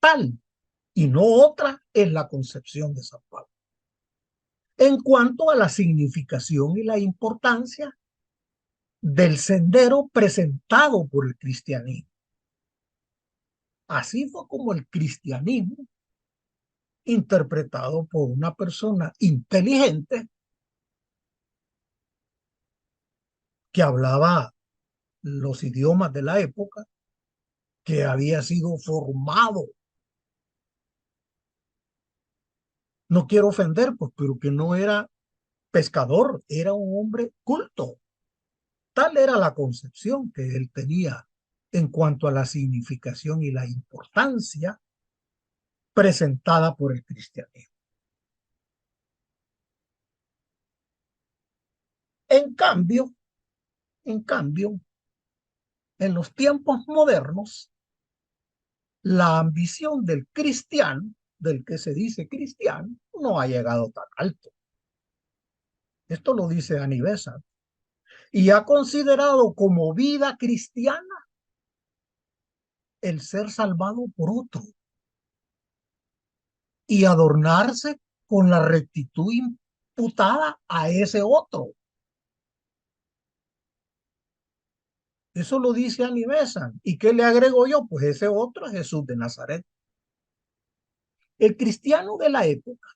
Tal y no otra es la concepción de San Pablo. En cuanto a la significación y la importancia del sendero presentado por el cristianismo. Así fue como el cristianismo, interpretado por una persona inteligente que hablaba los idiomas de la época, que había sido formado, no quiero ofender, pues, pero que no era pescador, era un hombre culto. Tal era la concepción que él tenía en cuanto a la significación y la importancia presentada por el cristianismo. En cambio, en cambio, en los tiempos modernos, la ambición del cristiano, del que se dice cristiano, no ha llegado tan alto. Esto lo dice Anibesa. Y ha considerado como vida cristiana el ser salvado por otro y adornarse con la rectitud imputada a ese otro. Eso lo dice Anibesa. ¿Y qué le agrego yo? Pues ese otro es Jesús de Nazaret. El cristiano de la época,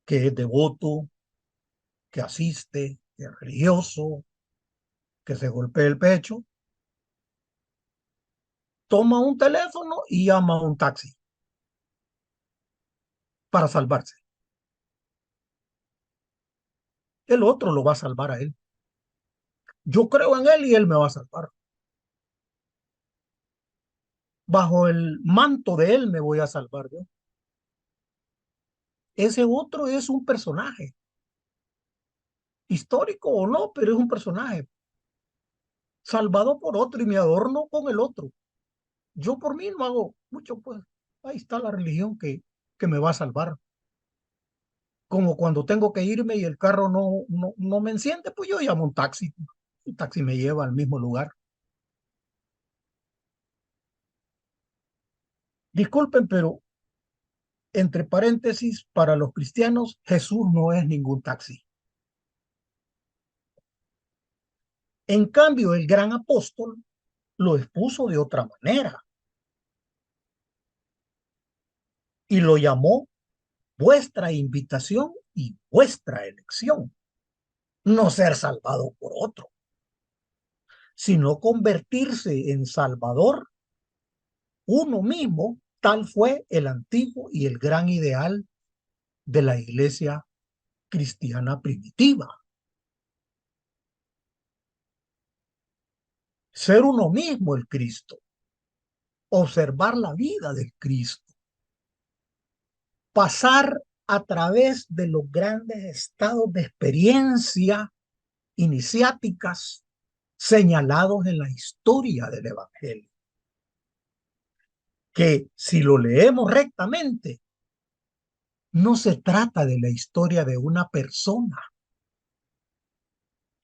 que es devoto, que asiste, que es religioso, que se golpea el pecho, toma un teléfono y llama a un taxi para salvarse. El otro lo va a salvar a él. Yo creo en él y él me va a salvar. Bajo el manto de él me voy a salvar yo. Ese otro es un personaje, histórico o no, pero es un personaje, salvado por otro y me adorno con el otro. Yo por mí no hago mucho, pues ahí está la religión que me va a salvar. Como cuando tengo que irme y el carro no me enciende, pues yo llamo un taxi. El taxi me lleva al mismo lugar. Disculpen, pero entre paréntesis, para los cristianos, Jesús no es ningún taxi. En cambio, el gran apóstol lo expuso de otra manera y lo llamó vuestra invitación y vuestra elección. No ser salvado por otro, sino convertirse en salvador uno mismo. Tal fue el antiguo y el gran ideal de la iglesia cristiana primitiva. Ser uno mismo el Cristo, observar la vida del Cristo, pasar a través de los grandes estados de experiencia iniciáticas señalados en la historia del Evangelio, que si lo leemos rectamente, no se trata de la historia de una persona,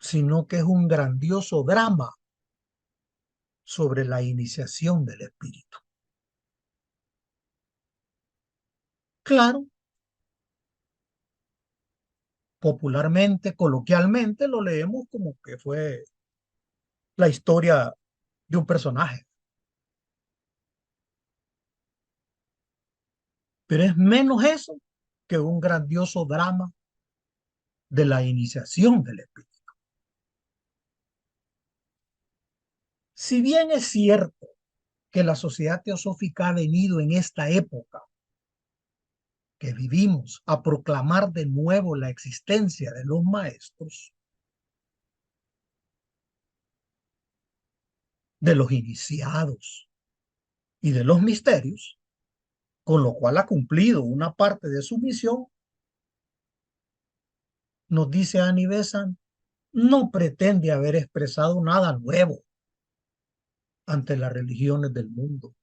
sino que es un grandioso drama sobre la iniciación del Espíritu. Claro, popularmente, coloquialmente, lo leemos como que fue la historia de un personaje, pero es menos eso que un grandioso drama de la iniciación del Espíritu. Si bien es cierto que la sociedad teosófica ha venido en esta época que vivimos a proclamar de nuevo la existencia de los maestros, de los iniciados y de los misterios, con lo cual ha cumplido una parte de su misión, nos dice Annie Besant, no pretende haber expresado nada nuevo ante las religiones del mundo.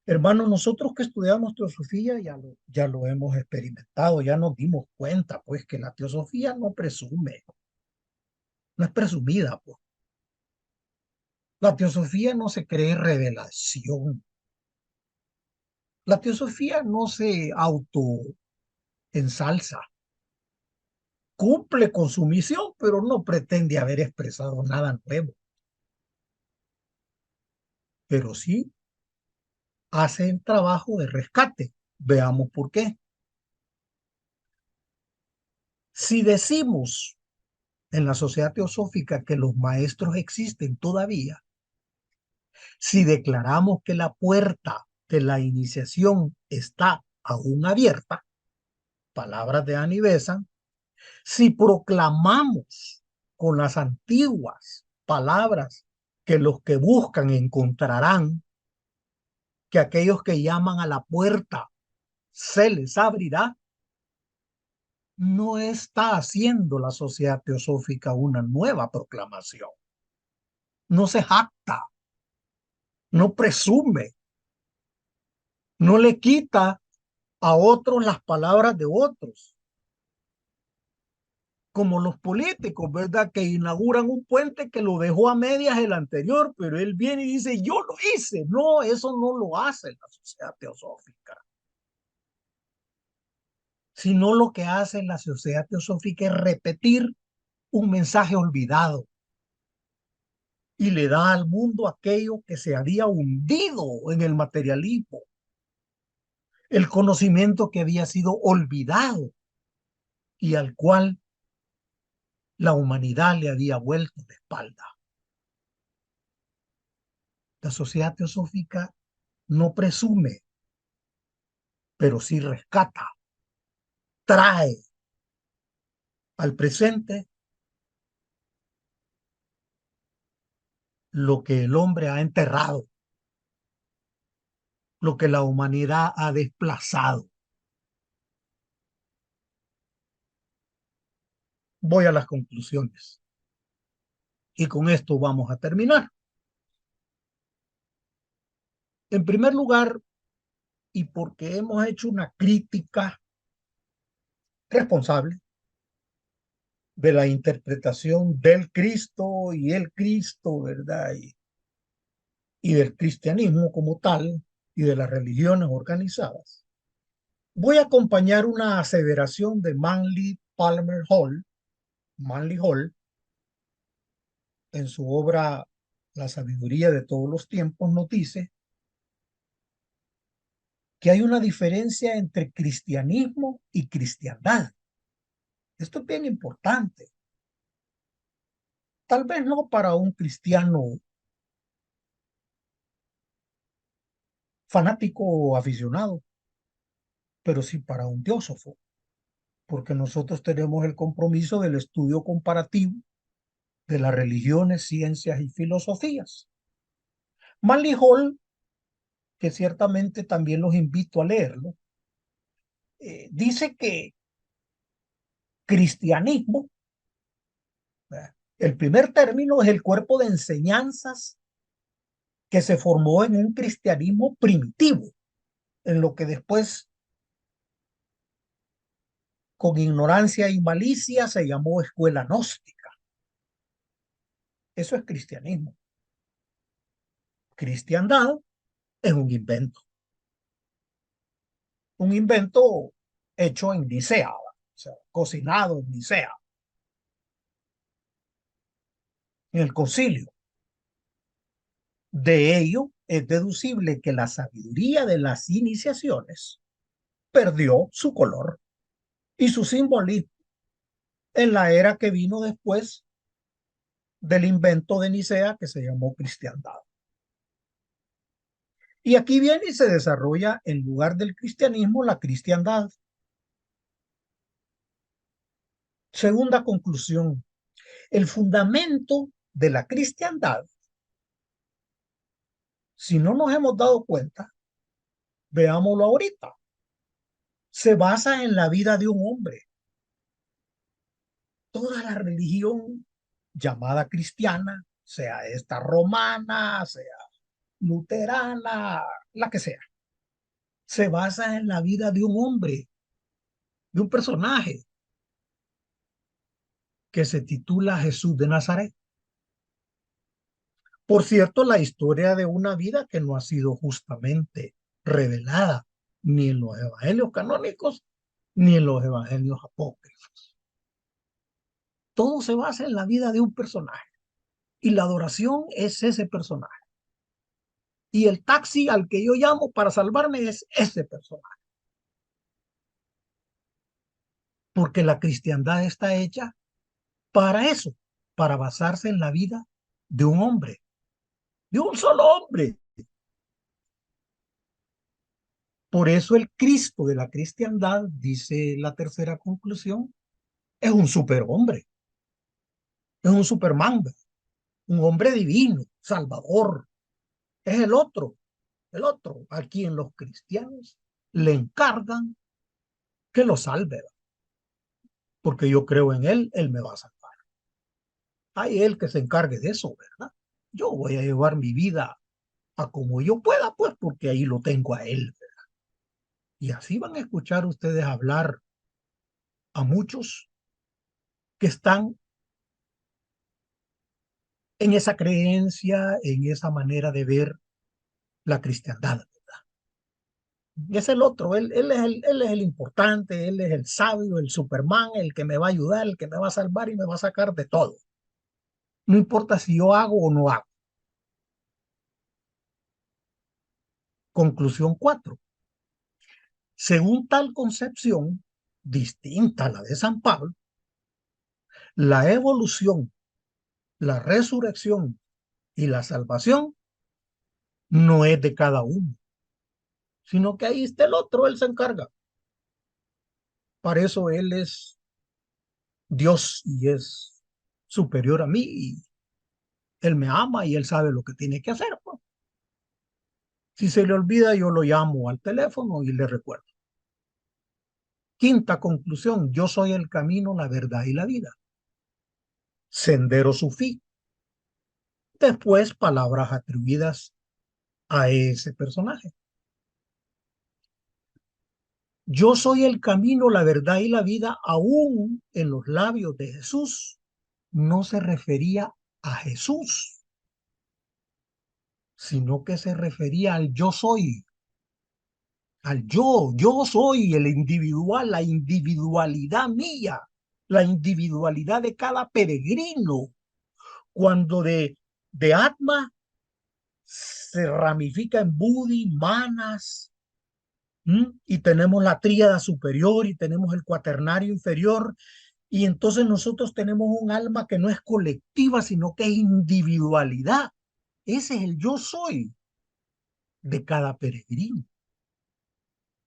Hermanos, nosotros que estudiamos teosofía ya lo hemos experimentado, ya nos dimos cuenta, pues, que la teosofía no presume, no es presumida, pues. La teosofía no se cree revelación. La teosofía no se autoensalza. Cumple con su misión, pero no pretende haber expresado nada nuevo. Pero sí hace el trabajo de rescate. Veamos por qué. Si decimos en la sociedad teosófica que los maestros existen todavía, si declaramos que la puerta de la iniciación está aún abierta, palabras de Annie Besant, si proclamamos con las antiguas palabras que los que buscan encontrarán, que aquellos que llaman a la puerta se les abrirá, no está haciendo la sociedad teosófica una nueva proclamación. No se jacta, no presume, no le quita a otros las palabras de otros, como los políticos, ¿verdad? Que inauguran un puente que lo dejó a medias el anterior, pero él viene y dice, yo lo hice. No, eso no lo hace la sociedad teosófica. Sino lo que hace la sociedad teosófica es repetir un mensaje olvidado y le da al mundo aquello que se había hundido en el materialismo, el conocimiento que había sido olvidado y al cual la humanidad le había vuelto de espalda. La sociedad teosófica no presume, pero sí rescata, trae al presente lo que el hombre ha enterrado, lo que la humanidad ha desplazado. Voy a las conclusiones y con esto vamos a terminar. En primer lugar, y porque hemos hecho una crítica responsable de la interpretación del Cristo y el Cristo, ¿verdad? Y del cristianismo como tal y de las religiones organizadas, voy a acompañar una aseveración de Manly Hall, en su obra La sabiduría de todos los tiempos, nos dice que hay una diferencia entre cristianismo y cristiandad. Esto es bien importante. Tal vez no para un cristiano fanático o aficionado, pero sí para un teósofo, porque nosotros tenemos el compromiso del estudio comparativo de las religiones, ciencias y filosofías. Manly Hall, que ciertamente también los invito a leerlo, dice que cristianismo, el primer término es el cuerpo de enseñanzas que se formó en un cristianismo primitivo, en lo que después, con ignorancia y malicia, se llamó escuela gnóstica. Eso es cristianismo. Cristiandad es un invento hecho en Nicea, o sea, cocinado en Nicea, en el concilio. De ello es deducible que la sabiduría de las iniciaciones perdió su color y su simbolismo en la era que vino después del invento de Nicea que se llamó cristiandad. Y aquí viene y se desarrolla en lugar del cristianismo la cristiandad. Segunda conclusión, el fundamento de la cristiandad, si no nos hemos dado cuenta, veámoslo ahorita, se basa en la vida de un hombre. Toda la religión llamada cristiana, sea esta romana, sea luterana, la que sea, se basa en la vida de un hombre, de un personaje que se titula Jesús de Nazaret. Por cierto, la historia de una vida que no ha sido justamente revelada ni en los evangelios canónicos ni en los evangelios apócrifos. Todo se basa en la vida de un personaje y la adoración es ese personaje. Y el taxi al que yo llamo para salvarme es ese personaje. Porque la cristiandad está hecha para eso, para basarse en la vida de un hombre, de un solo hombre. Por eso el Cristo de la cristiandad, dice la tercera conclusión, es un superhombre, es un superman, un hombre divino, salvador. Es el otro a quien los cristianos le encargan que lo salve, porque yo creo en él, él me va a salvar. Hay él que se encargue de eso, ¿verdad? Yo voy a llevar mi vida a como yo pueda, pues, porque ahí lo tengo a él. Y así van a escuchar ustedes hablar a muchos que están en esa creencia, en esa manera de ver la cristiandad. Y es el otro, él es el importante, él es el sabio, el Superman, el que me va a ayudar, el que me va a salvar y me va a sacar de todo. No importa si yo hago o no hago. Conclusión 4. Según tal concepción, distinta a la de San Pablo, la evolución, la resurrección y la salvación no es de cada uno, sino que ahí está el otro, él se encarga. Para eso él es Dios y es superior a mí y él me ama y él sabe lo que tiene que hacer, pues. Si se le olvida, yo lo llamo al teléfono y le recuerdo. Quinta conclusión, yo soy el camino, la verdad y la vida. Sendero Sufí. Después, palabras atribuidas a ese personaje. Yo soy el camino, la verdad y la vida, aún en los labios de Jesús. No se refería a Jesús, sino que se refería al yo soy, al yo soy el individual, la individualidad mía, la individualidad de cada peregrino. Cuando de Atma se ramifica en Budi, Manas, y tenemos la tríada superior y tenemos el cuaternario inferior, y entonces nosotros tenemos un alma que no es colectiva, sino que es individualidad. Ese es el yo soy de cada peregrino.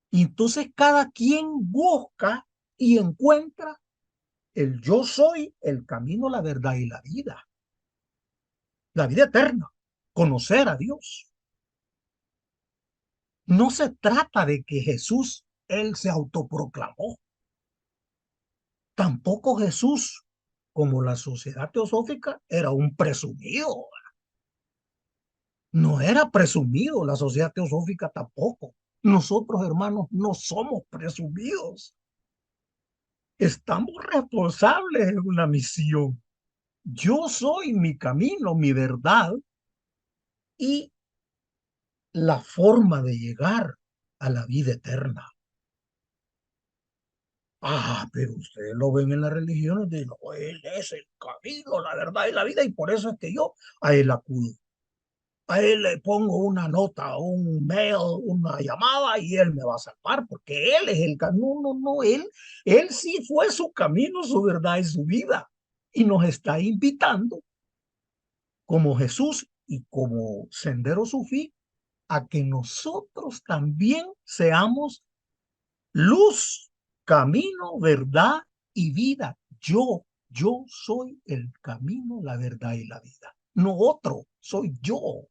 Y entonces cada quien busca y encuentra el yo soy, el camino, la verdad y la vida eterna, conocer a Dios. No se trata de que Jesús, él se autoproclamó. Tampoco Jesús, como la sociedad teosófica, era un presumido. No era presumido la sociedad teosófica tampoco. Nosotros, hermanos, no somos presumidos. Estamos responsables en una misión. Yo soy mi camino, mi verdad y la forma de llegar a la vida eterna. Ah, pero ustedes lo ven en las religiones de no, él es el camino, la verdad y la vida, y por eso es que yo a él acudo. A él le pongo una nota, un mail, una llamada y él me va a salvar porque él es el camino. No, no, no, él sí fue su camino, su verdad y su vida. Y nos está invitando como Jesús y como Sendero Sufí a que nosotros también seamos luz, camino, verdad y vida. Yo soy el camino, la verdad y la vida. No otro, soy yo.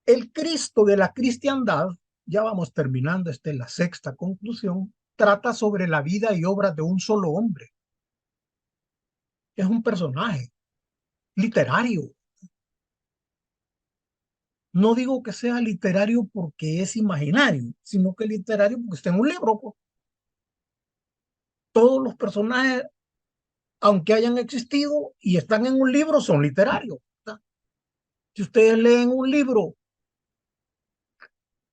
El Cristo de la cristiandad, ya vamos terminando, esta es la sexta conclusión, trata sobre la vida y obra de un solo hombre. Es un personaje literario. No digo que sea literario porque es imaginario, sino que literario porque está en un libro, pues. Todos los personajes, aunque hayan existido y están en un libro, son literarios, ¿verdad? Si ustedes leen un libro,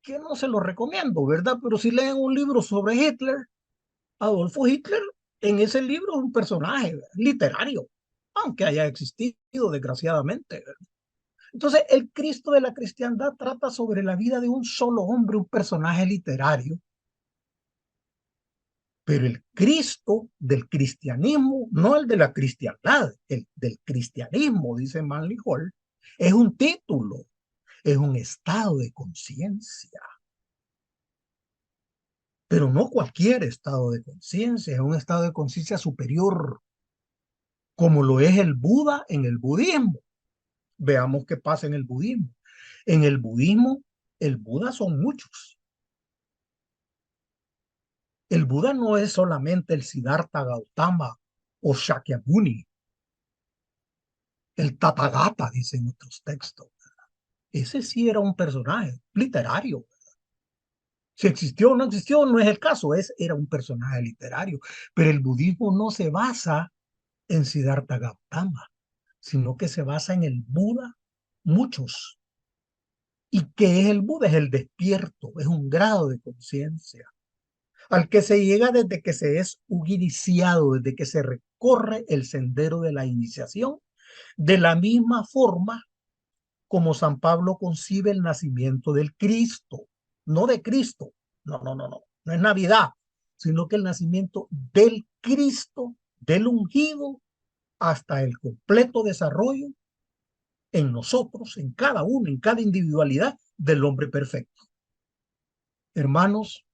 que no se lo recomiendo, ¿verdad? Pero si leen un libro sobre Hitler, Adolfo Hitler, en ese libro es un personaje, ¿verdad?, literario, aunque haya existido desgraciadamente, ¿verdad? Entonces, el Cristo de la cristiandad trata sobre la vida de un solo hombre, un personaje literario, pero el Cristo del cristianismo, no el de la cristiandad, el del cristianismo, dice Manly Hall, es un título, es un estado de conciencia, pero no cualquier estado de conciencia, es un estado de conciencia superior, como lo es el Buda en el budismo. Veamos qué pasa en el budismo. En el budismo, el Buda son muchos. El Buda no es solamente el Siddhartha Gautama o Shakyamuni, el Tathagata, dicen otros textos. Ese sí era un personaje literario. Si existió o no existió, no es el caso, era un personaje literario. Pero el budismo no se basa en Siddhartha Gautama, sino que se basa en el Buda, muchos. ¿Y qué es el Buda? Es el despierto, es un grado de conciencia al que se llega desde que se es un iniciado, desde que se recorre el sendero de la iniciación, de la misma forma como San Pablo concibe el nacimiento del Cristo, no de Cristo, no es Navidad, sino que el nacimiento del Cristo, del ungido, hasta el completo desarrollo en nosotros, en cada uno, en cada individualidad del hombre perfecto. Hermanos,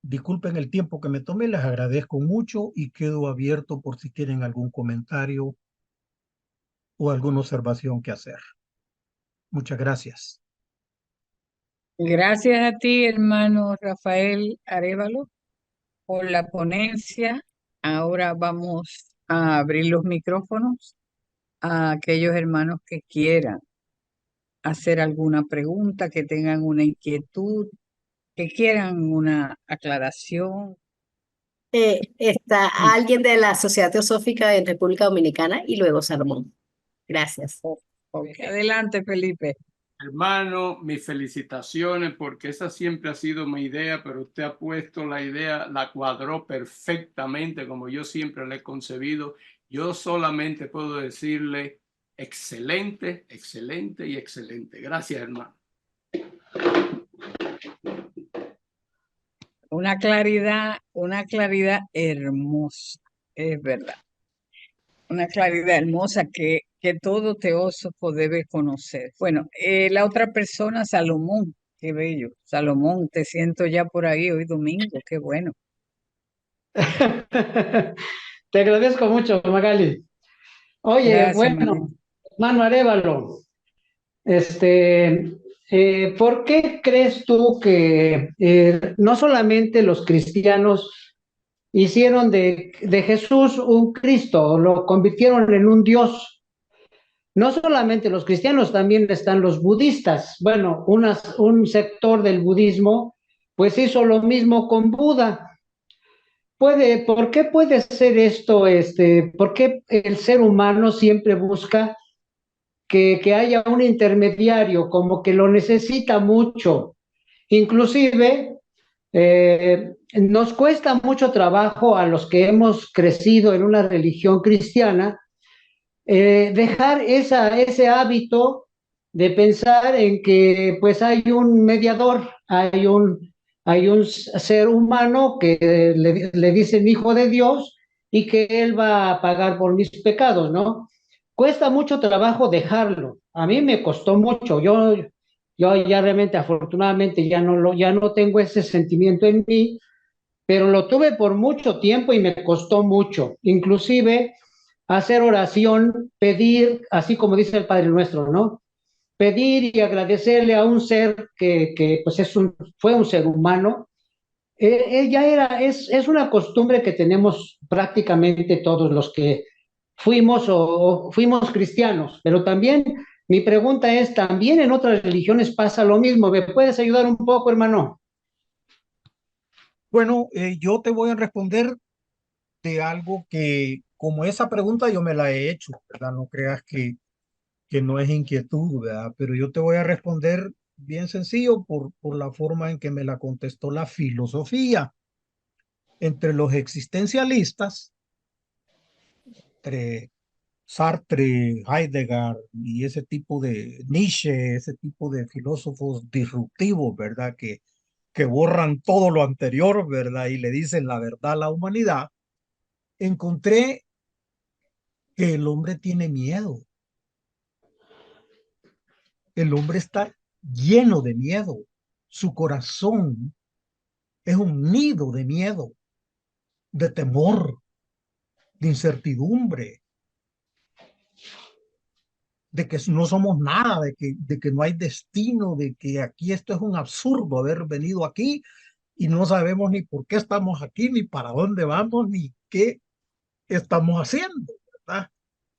disculpen el tiempo que me tomé, les agradezco mucho y quedo abierto por si quieren algún comentario o alguna observación que hacer. Muchas gracias. Gracias a ti, hermano Rafael Arévalo, por la ponencia. Ahora vamos a abrir los micrófonos a aquellos hermanos que quieran hacer alguna pregunta, que tengan una inquietud, que quieran una aclaración. Está alguien de la Sociedad Teosófica en República Dominicana y luego Salomón. Gracias. Ok, adelante, Felipe. Hermano, mis felicitaciones porque esa siempre ha sido mi idea, pero usted ha puesto la idea, la cuadró perfectamente como yo siempre la he concebido. Yo solamente puedo decirle excelente, excelente y excelente. Gracias, hermano. Una claridad hermosa, es verdad. Una claridad hermosa que todo teósofo debe conocer. Bueno, la otra persona, Salomón, qué bello. Salomón, te siento ya por ahí hoy domingo, qué bueno. Te agradezco mucho, Magali. Oye, Gracias, bueno, maestro. hermano Arévalo, ¿por qué crees tú que no solamente los cristianos hicieron de Jesús un Cristo, lo convirtieron en un Dios? No solamente los cristianos, también están los budistas. Bueno, un sector del budismo pues hizo lo mismo con Buda. ¿Por qué puede ser esto? ¿Por qué el ser humano siempre busca que haya un intermediario, como que lo necesita mucho? Inclusive, nos cuesta mucho trabajo a los que hemos crecido en una religión cristiana dejar ese hábito de pensar en que pues hay un mediador, hay un ser humano que le dicen hijo de Dios y que él va a pagar por mis pecados, ¿no? Cuesta mucho trabajo dejarlo. A mí me costó mucho. Yo ya realmente, afortunadamente, ya no tengo ese sentimiento en mí, pero lo tuve por mucho tiempo y me costó mucho. Inclusive hacer oración, pedir, así como dice el Padre Nuestro, ¿no? Pedir y agradecerle a un ser que pues fue un ser humano. Es una costumbre que tenemos prácticamente todos los que o fuimos cristianos, pero también mi pregunta es, ¿también en otras religiones pasa lo mismo? ¿Me puedes ayudar un poco, hermano? Bueno, yo te voy a responder de algo que, como esa pregunta yo me la he hecho, ¿verdad? No creas que no es inquietud, ¿verdad? Pero yo te voy a responder bien sencillo por la forma en que me la contestó la filosofía. Entre los existencialistas, entre Sartre, Heidegger y ese tipo de Nietzsche, ese tipo de filósofos disruptivos, ¿verdad? Que borran todo lo anterior, ¿verdad? Y le dicen la verdad a la humanidad. Encontré que el hombre tiene miedo. El hombre está lleno de miedo. Su corazón es un nido de miedo, de temor, de incertidumbre, de que no somos nada, de que no hay destino, de que aquí esto es un absurdo haber venido aquí y no sabemos ni por qué estamos aquí, ni para dónde vamos, ni qué estamos haciendo, ¿verdad?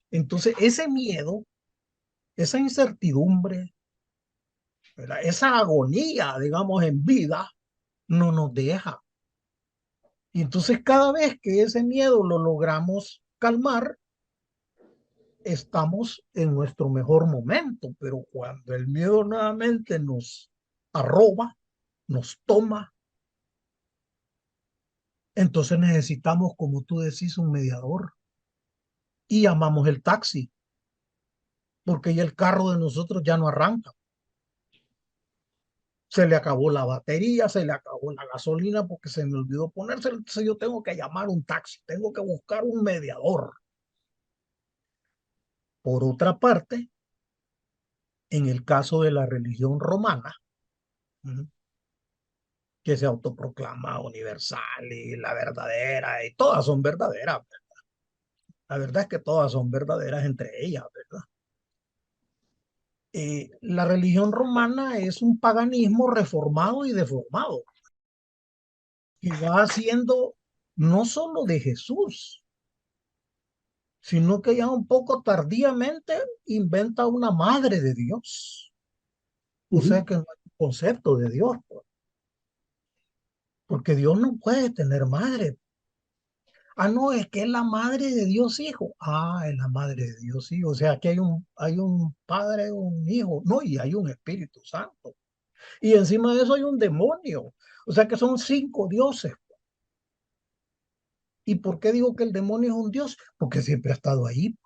Entonces, ese miedo, esa incertidumbre, ¿verdad? Esa agonía, digamos, en vida, no nos deja. Y entonces cada vez que ese miedo lo logramos calmar, estamos en nuestro mejor momento, pero cuando el miedo nuevamente nos arroba, nos toma, entonces necesitamos, como tú decís, un mediador y llamamos el taxi, porque ya el carro de nosotros ya no arranca. Se le acabó la batería, se le acabó la gasolina porque se me olvidó ponerse, entonces yo tengo que llamar un taxi, tengo que buscar un mediador. Por otra parte, En el caso de la religión romana, ¿m? Que se autoproclama universal y la verdadera, y todas son verdaderas. La verdad es que todas son verdaderas entre ellas, ¿verdad? La religión romana es un paganismo reformado y deformado, que va haciendo no solo de Jesús, sino que ya un poco tardíamente inventa una madre de Dios. O sea que no hay un concepto de Dios, pues, porque Dios no puede tener madre. Ah, no, es que es la madre de Dios hijo. Ah, es la madre de Dios hijo. O sea que hay un padre, un hijo. No, y hay un Espíritu Santo. Y encima de eso hay un demonio. O sea que son 5 dioses. ¿Y por qué digo que el demonio es un dios? Porque siempre ha estado ahí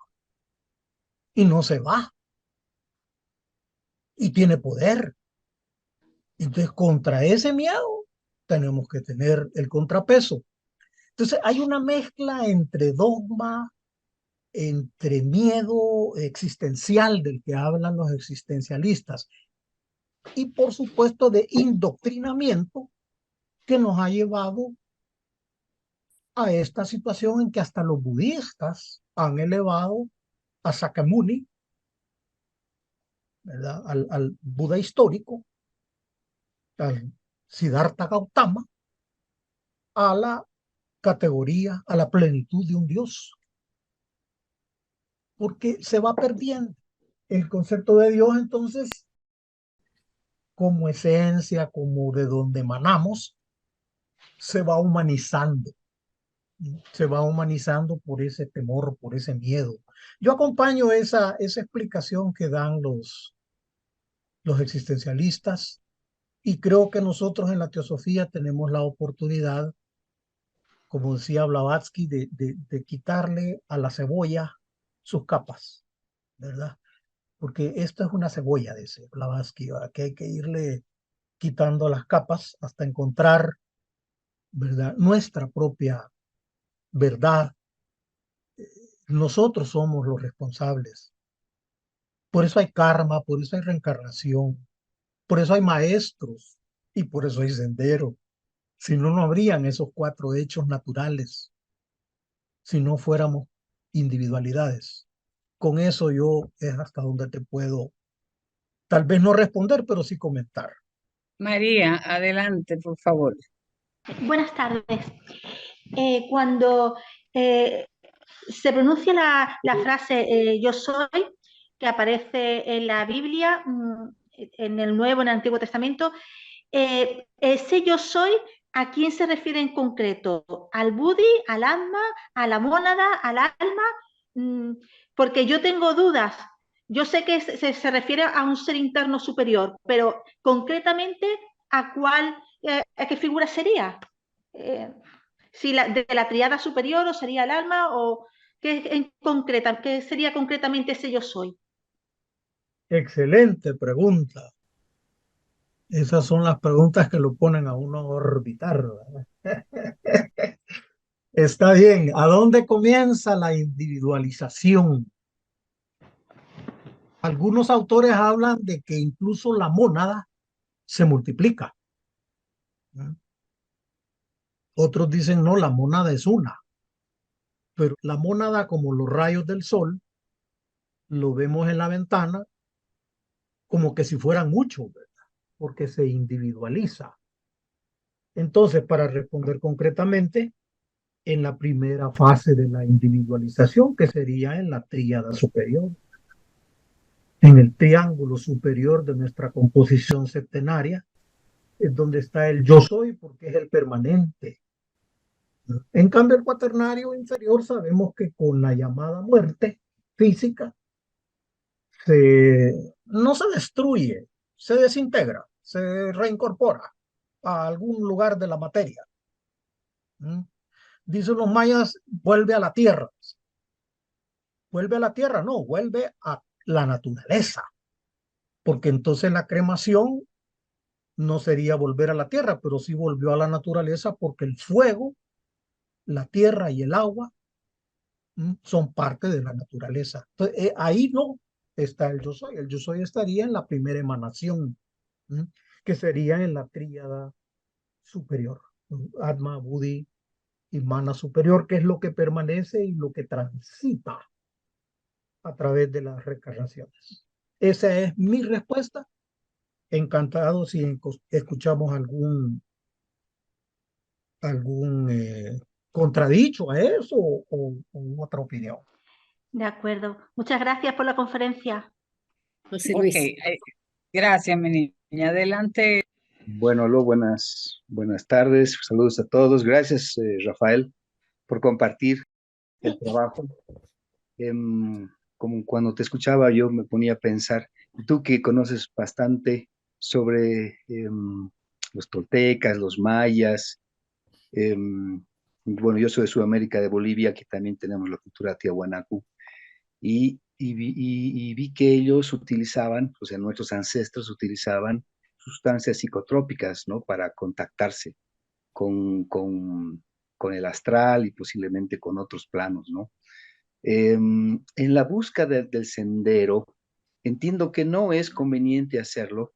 y no se va y tiene poder. Entonces, contra ese miedo tenemos que tener el contrapeso. Entonces, hay una mezcla entre dogma, entre miedo existencial del que hablan los existencialistas y, por supuesto, de indoctrinamiento que nos ha llevado a esta situación en que hasta los budistas han elevado a Sakyamuni, ¿verdad? Al Buda histórico, al Siddhartha Gautama, a la categoría, a la plenitud de un Dios, porque se va perdiendo el concepto de Dios. Entonces, como esencia, como de donde emanamos, se va humanizando, ¿no? Se va humanizando por ese temor, por ese miedo. Yo acompaño esa explicación que dan los existencialistas y creo que nosotros en la teosofía tenemos la oportunidad, como decía Blavatsky, de quitarle a la cebolla sus capas, ¿verdad? Porque esto es una cebolla, dice Blavatsky, ¿verdad? Que hay que irle quitando las capas hasta encontrar, ¿verdad? Nuestra propia verdad. Nosotros somos los responsables. Por eso hay karma, por eso hay reencarnación, por eso hay maestros y por eso hay sendero. Si no, no habrían esos 4 hechos naturales, si no fuéramos individualidades. Con eso yo es hasta donde te puedo, tal vez no responder, pero sí comentar. María, adelante, por favor. Buenas tardes. Cuando se pronuncia la frase yo soy, que aparece en la Biblia, en el Nuevo, en el Antiguo Testamento, ese yo soy, ¿a quién se refiere en concreto? ¿Al Budi, al alma, a la mónada, al alma? Mm, Porque yo tengo dudas. Yo sé que se refiere a un ser interno superior, pero concretamente, ¿a qué figura sería? Si de la triada superior o sería el alma o qué sería concretamente ese yo soy. Excelente pregunta. Esas son las preguntas que lo ponen a uno a orbitar, ¿verdad? Está bien. ¿A dónde comienza la individualización? Algunos autores hablan de que incluso la mónada se multiplica, ¿no? Otros dicen, no, la mónada es una. Pero la mónada, como los rayos del sol, lo vemos en la ventana como que si fueran muchos, ¿verdad? Porque se individualiza. Entonces, para responder concretamente, en la primera fase de la individualización, que sería en la tríada superior, en el triángulo superior de nuestra composición septenaria, es donde está el yo soy, porque es el permanente. En cambio, el cuaternario inferior sabemos que con la llamada muerte física no se destruye, se desintegra, se reincorpora a algún lugar de la materia. ¿Mm? Dicen los mayas, vuelve a la tierra. Vuelve a la tierra, no, vuelve a la naturaleza, porque entonces la cremación no sería volver a la tierra, pero sí volvió a la naturaleza porque el fuego, la tierra y el agua son parte de la naturaleza. Entonces, ahí no, está el yo soy. El yo soy estaría en la primera emanación, que sería en la tríada superior, Atma, Buddhi y Mana superior, que es lo que permanece y lo que transita a través de las reencarnaciones. Esa es mi respuesta. Encantado si escuchamos algún contradicho a eso o otra opinión. De acuerdo. Muchas gracias por la conferencia. José Ok, Luis. gracias, mi niña. Adelante. Bueno, Lu, buenas tardes, saludos a todos. Gracias, Rafael, por compartir el trabajo. Como cuando te escuchaba, yo me ponía a pensar, tú que conoces bastante sobre los toltecas, los mayas, bueno, yo soy de Sudamérica, de Bolivia, que también tenemos la cultura tiahuanacu, y vi que ellos utilizaban, o sea, nuestros ancestros utilizaban sustancias psicotrópicas, ¿no? Para contactarse con el astral y posiblemente con otros planos, ¿no? En la búsqueda del sendero, entiendo que no es conveniente hacerlo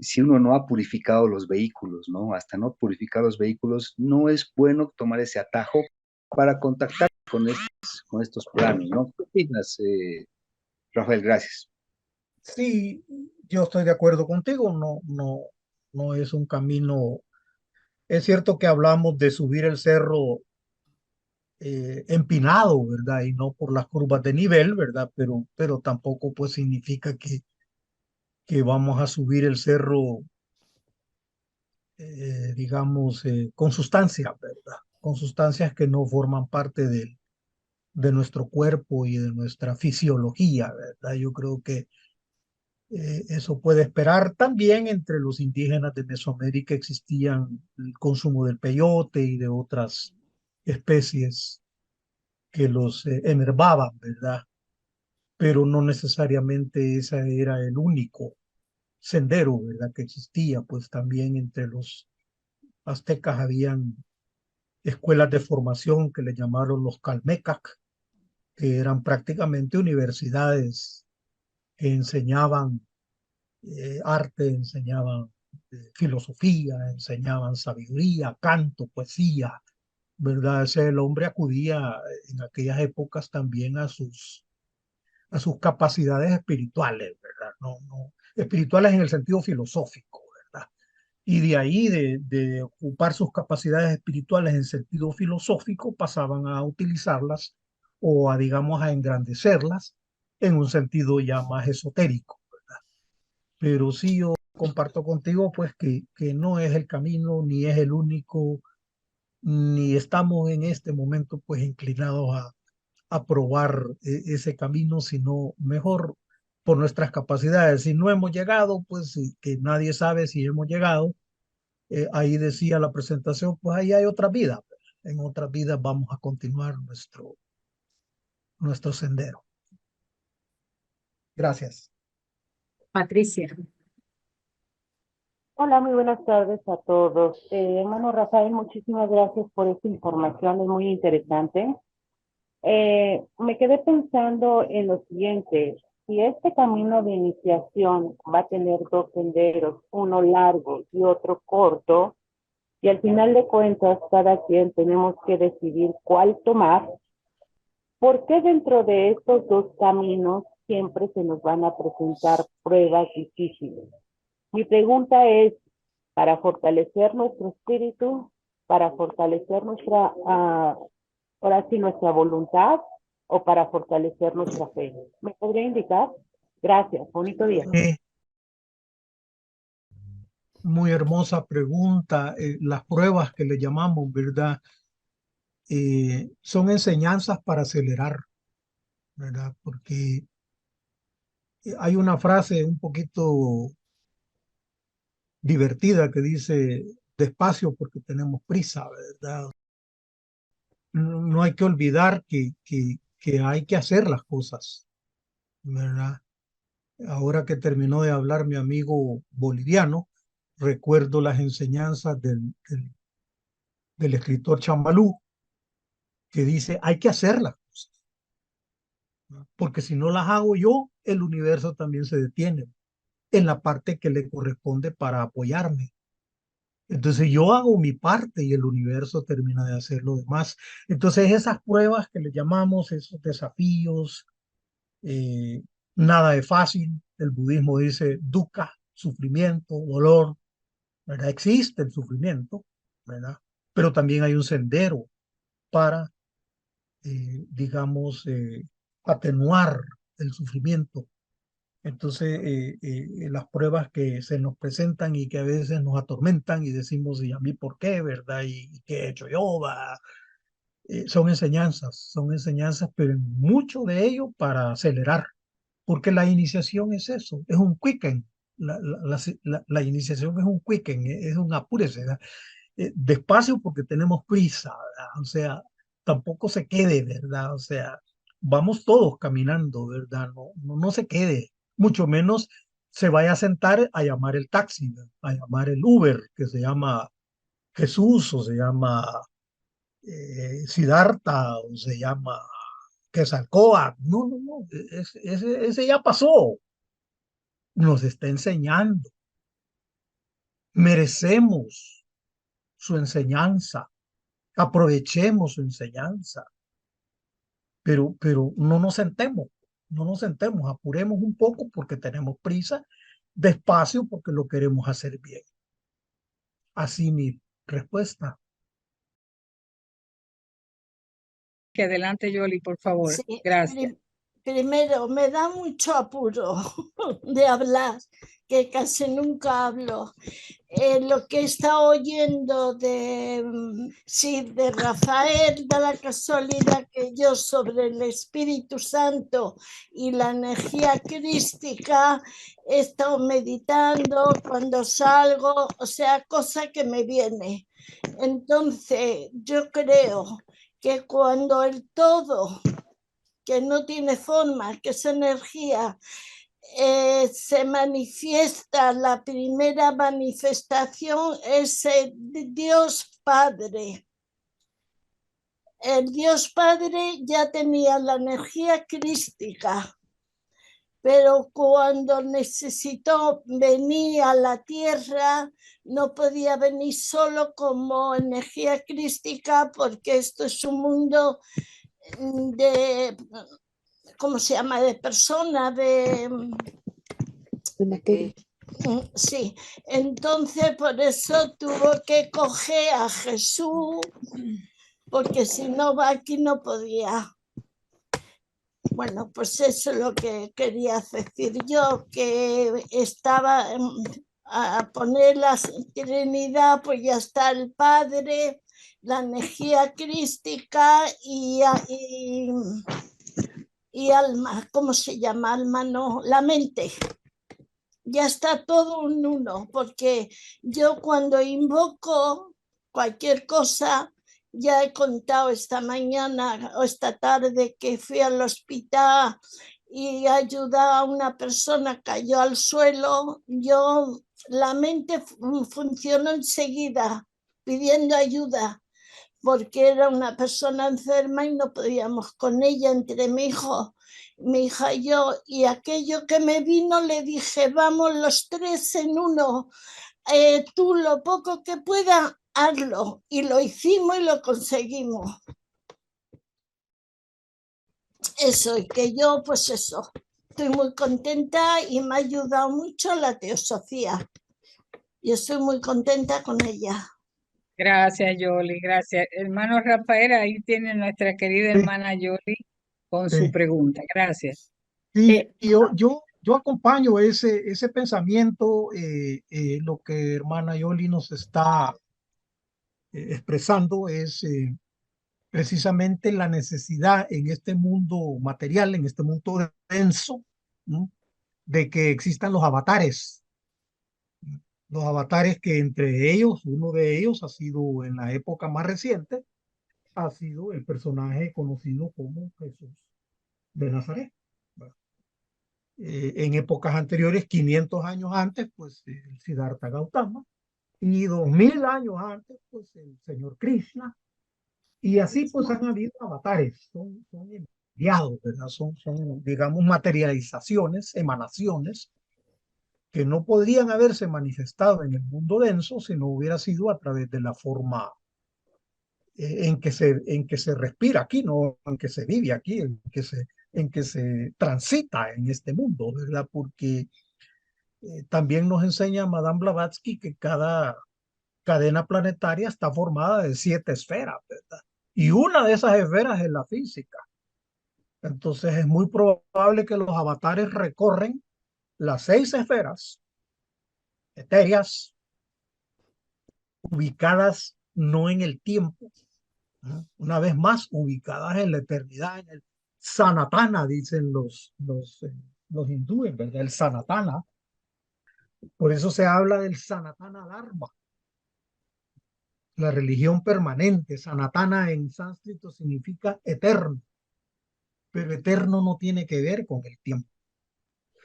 si uno no ha purificado los vehículos, ¿no? Hasta no purificar los vehículos, no es bueno tomar ese atajo para contactar con estos planos, ¿no? ¿Qué opinas, Rafael? Gracias. Sí, yo estoy de acuerdo contigo, no es un camino. Es cierto que hablamos de subir el cerro empinado, ¿verdad? Y no por las curvas de nivel, ¿verdad? Pero tampoco pues significa que vamos a subir el cerro, digamos, con sustancia, ¿verdad? Con sustancias que no forman parte de nuestro cuerpo y de nuestra fisiología, ¿verdad? Yo creo que eso puede esperar. También entre los indígenas de Mesoamérica existían el consumo del peyote y de otras especies que los enervaban, ¿verdad? Pero no necesariamente ese era el único sendero, ¿verdad? Que existía, pues también entre los aztecas habían escuelas de formación que le llamaron los calmecac, que eran prácticamente universidades que enseñaban arte, enseñaban filosofía, enseñaban sabiduría, canto, poesía, ¿verdad? Ese el hombre acudía en aquellas épocas también a sus capacidades espirituales, ¿verdad? No, espirituales en el sentido filosófico, ¿verdad? Y de ahí, de ocupar sus capacidades espirituales en sentido filosófico, pasaban a utilizarlas o a, digamos, a engrandecerlas en un sentido ya más esotérico. Pero sí yo comparto contigo pues que no es el camino, ni es el único, ni estamos en este momento pues inclinados a probar ese camino, sino mejor por nuestras capacidades. Si no hemos llegado, pues sí, que nadie sabe si hemos llegado. Ahí decía la presentación, pues ahí hay otra vida. En otras vidas vamos a continuar nuestro sendero. Gracias. Patricia. Hola, muy buenas tardes a todos. Hermano Rafael, muchísimas gracias por esta información, es muy interesante. Me quedé pensando en lo siguiente, si este camino de iniciación va a tener dos senderos, uno largo y otro corto, y al final de cuentas cada quien tenemos que decidir cuál tomar, ¿por qué dentro de estos dos caminos siempre se nos van a presentar pruebas difíciles? Mi pregunta es, para fortalecer nuestro espíritu, para fortalecer nuestra, ahora sí, nuestra voluntad, o para fortalecer nuestra fe. ¿Me podría indicar? Gracias, bonito día. Muy hermosa pregunta. Las pruebas que le llamamos, ¿verdad? Son enseñanzas para acelerar, ¿verdad? Porque hay una frase un poquito divertida que dice, despacio porque tenemos prisa, ¿verdad? No hay que olvidar que hay que hacer las cosas, ¿verdad? Ahora que terminó de hablar mi amigo boliviano, recuerdo las enseñanzas del escritor Chambalú, que dice, hay que hacer las cosas, ¿no? Porque si no las hago yo, el universo también se detiene en la parte que le corresponde para apoyarme. Entonces yo hago mi parte y el universo termina de hacer lo demás. Entonces esas pruebas que le llamamos, esos desafíos, eh, nada de fácil. El budismo dice dukkha, sufrimiento, dolor, ¿verdad? Existe el sufrimiento, ¿verdad? Pero también hay un sendero para, digamos, atenuar el sufrimiento. Entonces, las pruebas que se nos presentan y que a veces nos atormentan y decimos, ¿y a mí por qué, verdad? ¿Y qué he hecho yo? Va? Son enseñanzas, pero mucho de ello para acelerar, porque la iniciación es eso, es un quicken. La iniciación es un quicken, es un apúrese, ¿verdad? Despacio porque tenemos prisa, ¿verdad? O sea, tampoco se quede, ¿verdad? O sea, vamos todos caminando, ¿verdad? No se quede, mucho menos se vaya a sentar a llamar el taxi, ¿verdad? A llamar el Uber, que se llama Jesús o se llama Siddhartha o se llama Quetzalcóatl. No, ese ya pasó, nos está enseñando, merecemos su enseñanza, aprovechemos su enseñanza, pero no nos sentemos, apuremos un poco porque tenemos prisa, despacio porque lo queremos hacer bien. Así mi respuesta. Que adelante, Yoli, por favor. Sí, Gracias. primero, me da mucho apuro de hablar, que casi nunca hablo. Lo que he estado oyendo de Rafael, da la casualidad que yo sobre el Espíritu Santo y la energía crística he estado meditando cuando salgo, o sea, cosa que me viene. Entonces, yo creo que cuando el todo, que no tiene forma, que es energía, se manifiesta, la primera manifestación es el Dios Padre. El Dios Padre ya tenía la energía crística, pero cuando necesitó venir a la tierra, no podía venir solo como energía crística, porque esto es un mundo de, ¿cómo se llama?, de personas, sí, entonces por eso tuvo que coger a Jesús, porque si no aquí no podía. Bueno, pues eso es lo que quería decir yo, que estaba a poner la Trinidad, pues ya está el Padre, la energía crística y alma. ¿Cómo se llama? Alma no, la mente. Ya está todo en uno, porque yo cuando invoco cualquier cosa, ya he contado esta mañana o esta tarde que fui al hospital y ayudaba a una persona, cayó al suelo, la mente funcionó enseguida pidiendo ayuda, porque era una persona enferma y no podíamos con ella, entre mi hija y yo, y aquello que me vino le dije, vamos los tres en uno, tú lo poco que puedas, hazlo, y lo hicimos y lo conseguimos. Eso, y que yo, pues eso, estoy muy contenta y me ha ayudado mucho la teosofía. Y estoy muy contenta con ella. Gracias, Yoli, gracias. Hermano Rafael, ahí tiene nuestra querida Sí, hermana Yoli con su sí. pregunta. Gracias. Sí, yo acompaño ese pensamiento, lo que hermana Yoli nos está expresando es precisamente la necesidad en este mundo material, en este mundo denso, ¿no?, de que existan los avatares que entre ellos, uno de ellos ha sido en la época más reciente, ha sido el personaje conocido como Jesús de Nazaret. Bueno, en épocas anteriores, 500 años antes, pues el Siddhartha Gautama, y 2000 años antes, pues el señor Krishna, y así pues han habido avatares, son irradiados, ¿verdad? Son, digamos, materializaciones, emanaciones que no podrían haberse manifestado en el mundo denso si no hubiera sido a través de la forma en que se respira aquí, no en que se vive aquí, en que se transita en este mundo, ¿verdad? Porque también nos enseña Madame Blavatsky que cada cadena planetaria está formada de 7 esferas, ¿verdad? Y una de esas esferas es la física. Entonces es muy probable que los avatares recorren las 6 esferas etéreas ubicadas no en el tiempo, ¿no? Una vez más ubicadas en la eternidad, en el Sanatana, dicen los hindúes, ¿verdad? El Sanatana. Por eso se habla del Sanatana Dharma, la religión permanente. Sanatana en sánscrito significa eterno, pero eterno no tiene que ver con el tiempo,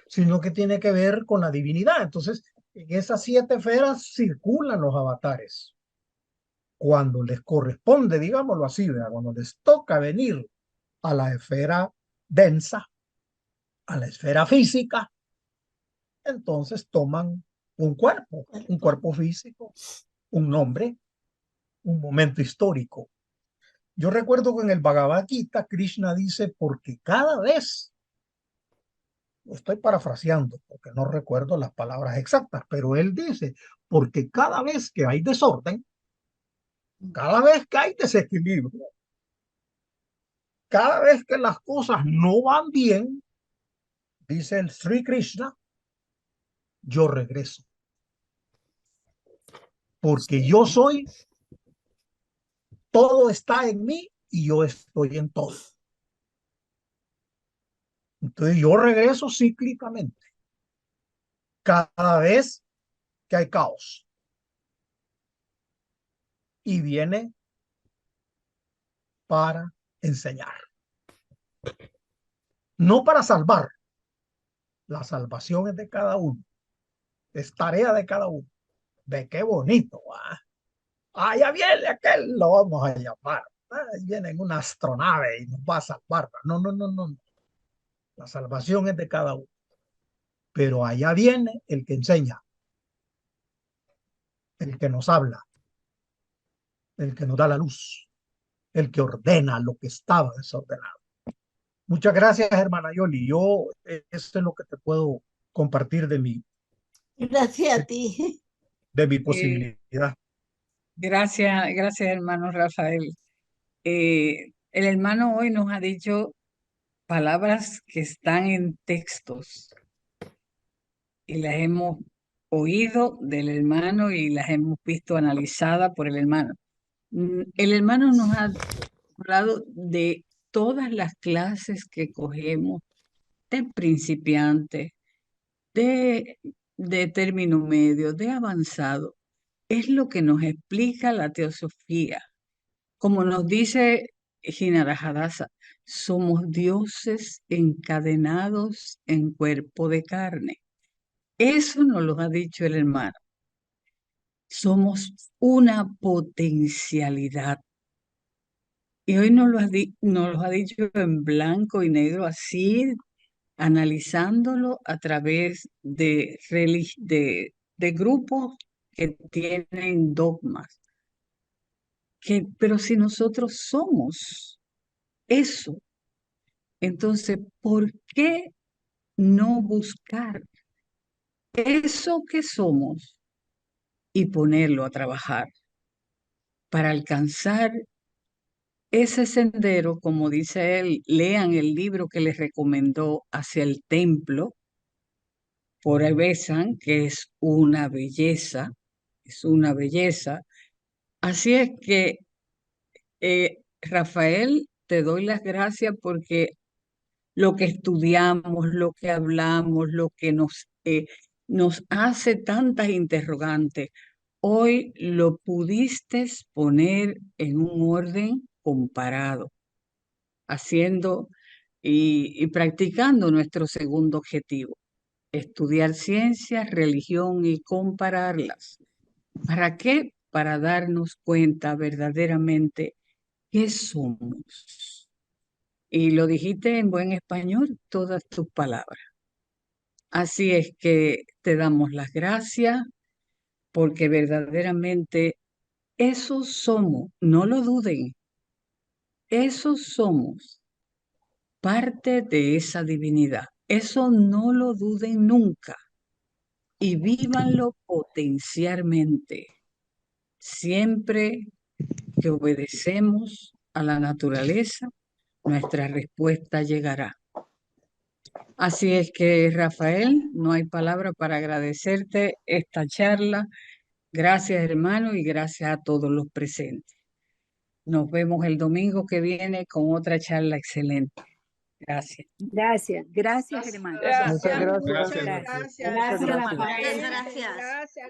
sino que tiene que ver con la divinidad. Entonces, en esas 7 esferas circulan los avatares. Cuando les corresponde, digámoslo así, ¿verdad? Cuando les toca venir a la esfera densa, a la esfera física, entonces toman un cuerpo físico, un nombre, un momento histórico. Yo recuerdo que en el Bhagavad Gita, Krishna dice, porque cada vez, estoy parafraseando porque no recuerdo las palabras exactas, pero él dice, porque cada vez que hay desorden, cada vez que hay desequilibrio, cada vez que las cosas no van bien, dice el Sri Krishna, yo regreso. Porque yo soy, todo está en mí y yo estoy en todo. Entonces yo regreso cíclicamente cada vez que hay caos. Y viene para enseñar. No para salvar. La salvación es de cada uno. Es tarea de cada uno. De qué bonito. Ya viene aquel, lo vamos a llamar. Ahí viene en una astronave y nos va a salvar. No, no, no, no. La salvación es de cada uno. Pero allá viene el que enseña, el que nos habla, el que nos da la luz, el que ordena lo que estaba desordenado. Muchas gracias, hermana Yoli. Yo, eso es lo que te puedo compartir Gracias a ti. de mi Eh, posibilidad. gracias, hermano Rafael. El hermano hoy nos ha dicho palabras que están en textos y las hemos oído del hermano y las hemos visto analizadas por el hermano. El hermano nos ha hablado de todas las clases que cogemos, de principiantes, de, de término medio, de avanzado. Es lo que nos explica la teosofía. Como nos dice Jinara Hadassah, somos dioses encadenados en cuerpo de carne. Eso nos lo ha dicho el hermano. Somos una potencialidad. Y hoy nos lo ha dicho en blanco y negro, así, analizándolo a través de grupos que tienen dogmas. Pero si nosotros somos eso, entonces, ¿por qué no buscar eso que somos y ponerlo a trabajar para alcanzar ese sendero? Como dice él, lean el libro que les recomendó, Hacia el Templo, por Besan, que es una belleza. Así es que, Rafael, te doy las gracias porque lo que estudiamos, lo que hablamos, lo que nos hace tantas interrogantes, hoy lo pudiste poner en un orden comparado, haciendo y practicando nuestro segundo objetivo, estudiar ciencias, religión y compararlas. ¿Para qué? Para darnos cuenta verdaderamente qué somos. Y lo dijiste en buen español, todas tus palabras. Así es que te damos las gracias porque verdaderamente esos somos, no lo duden, esos somos parte de esa divinidad. Eso no lo duden nunca y vívanlo potencialmente. Siempre que obedecemos a la naturaleza, nuestra respuesta llegará. Así es que, Rafael, no hay palabra para agradecerte esta charla. Gracias, hermano, y gracias a todos los presentes. Nos vemos el domingo que viene con otra charla excelente. Gracias. Gracias, hermano. Muchas gracias. Gracias, Rafael. Gracias. Gracias.